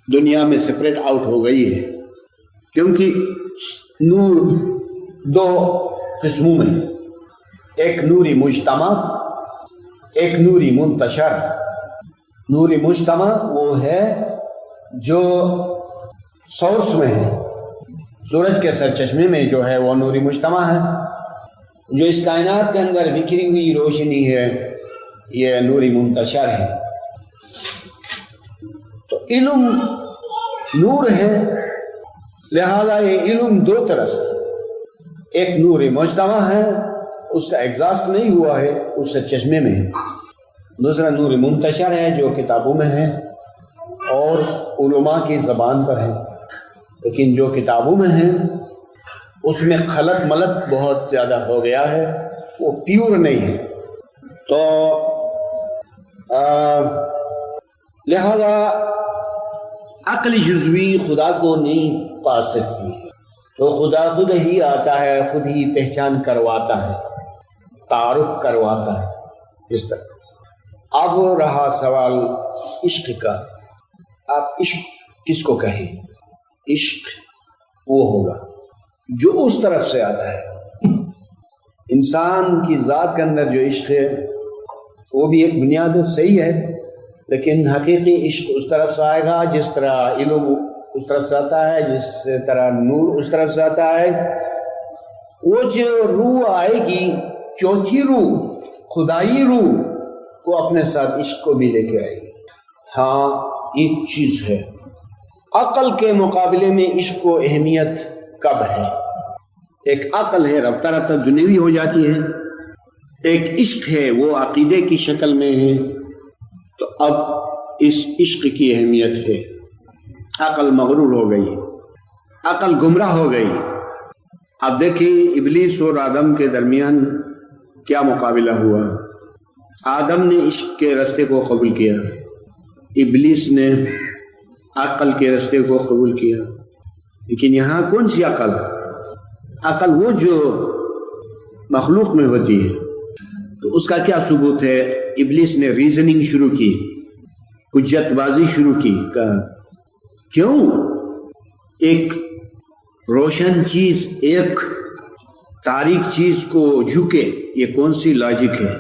[SPEAKER 2] دنیا میں سپریٹ آؤٹ ہو گئی ہے، کیونکہ نور دو قسموں میں، ایک نوری مجتمع، ایک نوری منتشر۔ نوری مجتمع وہ ہے جو سورس میں ہے، سورج کے سرچشمے میں جو ہے وہ نوری مجتمع ہے۔ جو اس کائنات کے اندر بکھری ہوئی روشنی ہے یہ نوری منتشر ہے۔ تو علم نور ہے، لہذا یہ علم دو طرح سے، ایک نور مجتمع ہے، اس کا ایگزاسٹ نہیں ہوا ہے، اس سے چشمے میں ہے۔ دوسرا نور منتشر ہے جو کتابوں میں ہے اور علماء کی زبان پر ہے، لیکن جو کتابوں میں ہے اس میں خلط ملط بہت زیادہ ہو گیا ہے، وہ پیور نہیں ہے۔ تو لہذا عقل جزوی خدا کو نہیں پا سکتی ہے، تو خدا خود ہی آتا ہے، خود ہی پہچان کرواتا ہے، تعارف کرواتا ہے اس طرح۔ اب رہا سوال عشق کا، آپ عشق کس کو کہیں؟ عشق وہ ہوگا جو اس طرف سے آتا ہے۔ انسان کی ذات کے اندر جو عشق ہے وہ بھی ایک بنیاد صحیح ہے، لیکن حقیقی عشق اس طرف سے آئے گا جس طرح علم اس طرف سے آتا ہے، جس طرح نور اس طرف سے آتا ہے۔ وہ جو روح آئے گی، چوتھی روح، خدائی روح، وہ اپنے ساتھ عشق کو بھی لے کے آئے گی۔ ہاں ایک چیز ہے، عقل کے مقابلے میں عشق کو اہمیت کب ہے؟ ایک عقل ہے رفتہ رفتہ دنیوی ہو جاتی ہے، ایک عشق ہے وہ عقیدے کی شکل میں ہے، تو اب اس عشق کی اہمیت ہے۔ عقل مغرور ہو گئی، عقل گمراہ ہو گئی۔ اب دیکھیں ابلیس اور آدم کے درمیان کیا مقابلہ ہوا۔ آدم نے عشق کے راستے کو قبول کیا، ابلیس نے عقل کے راستے کو قبول کیا۔ لیکن یہاں کون سی عقل؟ عقل وہ جو مخلوق میں ہوتی ہے، تو اس کا کیا ثبوت ہے؟ ابلیس نے ریزننگ شروع کی، حجت بازی شروع کی، کہا کیوں ایک روشن چیز ایک تاریک چیز کو جھکے، یہ کون سی لاجک ہے؟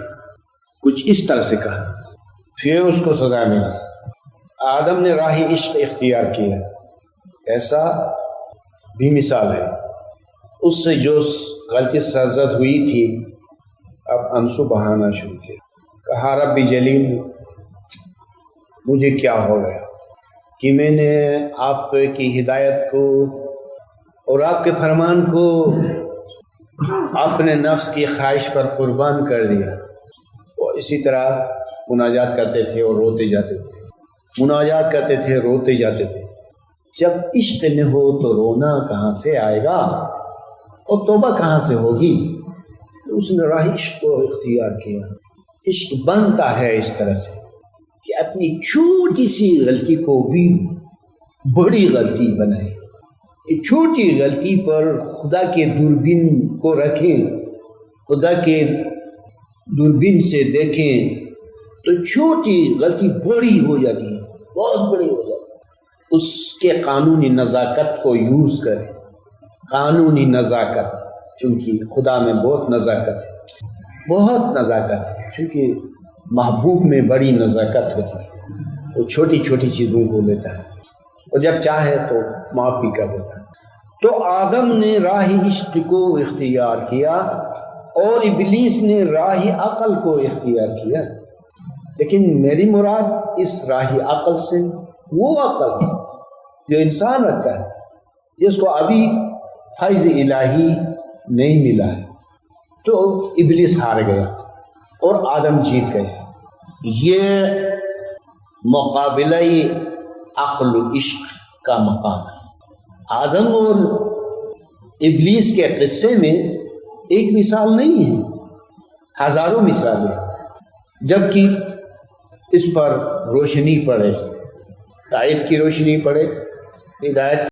[SPEAKER 2] کچھ اس طرح سے کہا، پھر اس کو سزا ملی۔ آدم نے راہ عشق اختیار کیا، ایسا بھی مثال ہے۔ اس سے جو غلطی سرزد ہوئی تھی اب آنسو بہانا شروع کیا، کہا رب جلیل مجھے کیا ہو گیا کہ میں نے آپ کی ہدایت کو اور آپ کے فرمان کو اپنے نفس کی خواہش پر قربان کر دیا۔ وہ اسی طرح مناجات کرتے تھے اور روتے جاتے تھے، مناجات کرتے تھے، روتے جاتے تھے۔ جب عشق نہ ہو تو رونا کہاں سے آئے گا اور توبہ کہاں سے ہوگی؟ اس نے راہ عشق کو اختیار کیا۔ عشق بنتا ہے اس طرح سے کہ اپنی چھوٹی سی غلطی کو بھی بڑی غلطی بنائے، ایک چھوٹی غلطی پر خدا کے دوربین کو رکھیں، خدا کے دوربین سے دیکھیں تو چھوٹی غلطی بڑی ہو جاتی ہے، بہت بڑی ہو جاتی ہے۔ اس کے قانونی نزاکت کو یوز کریں، قانونی نزاکت، چونکہ خدا میں بہت نزاکت ہے، بہت نزاکت ہے، چونکہ محبوب میں بڑی نزاکت ہوتی ہے، وہ چھوٹی چھوٹی چیزوں کو لیتا ہے اور جب چاہے تو معاف بھی کر دیتا ہے۔ تو آدم نے راہ عشق کو اختیار کیا اور ابلیس نے راہ عقل کو اختیار کیا، لیکن میری مراد اس راہ عقل سے وہ عقل جو انسان رکھتا ہے، جس کو ابھی فیض الہی نہیں ملا ہے۔ تو ابلیس ہار گیا اور آدم جیت گئے۔ یہ مقابلہ عقل و عشق کا مقام ہے۔ آدم اور ابلیس کے قصے میں ایک مثال نہیں ہے، ہزاروں مثالیں، جبکہ اس پر روشنی پڑے، ہدایت کی روشنی پڑے، ہدایت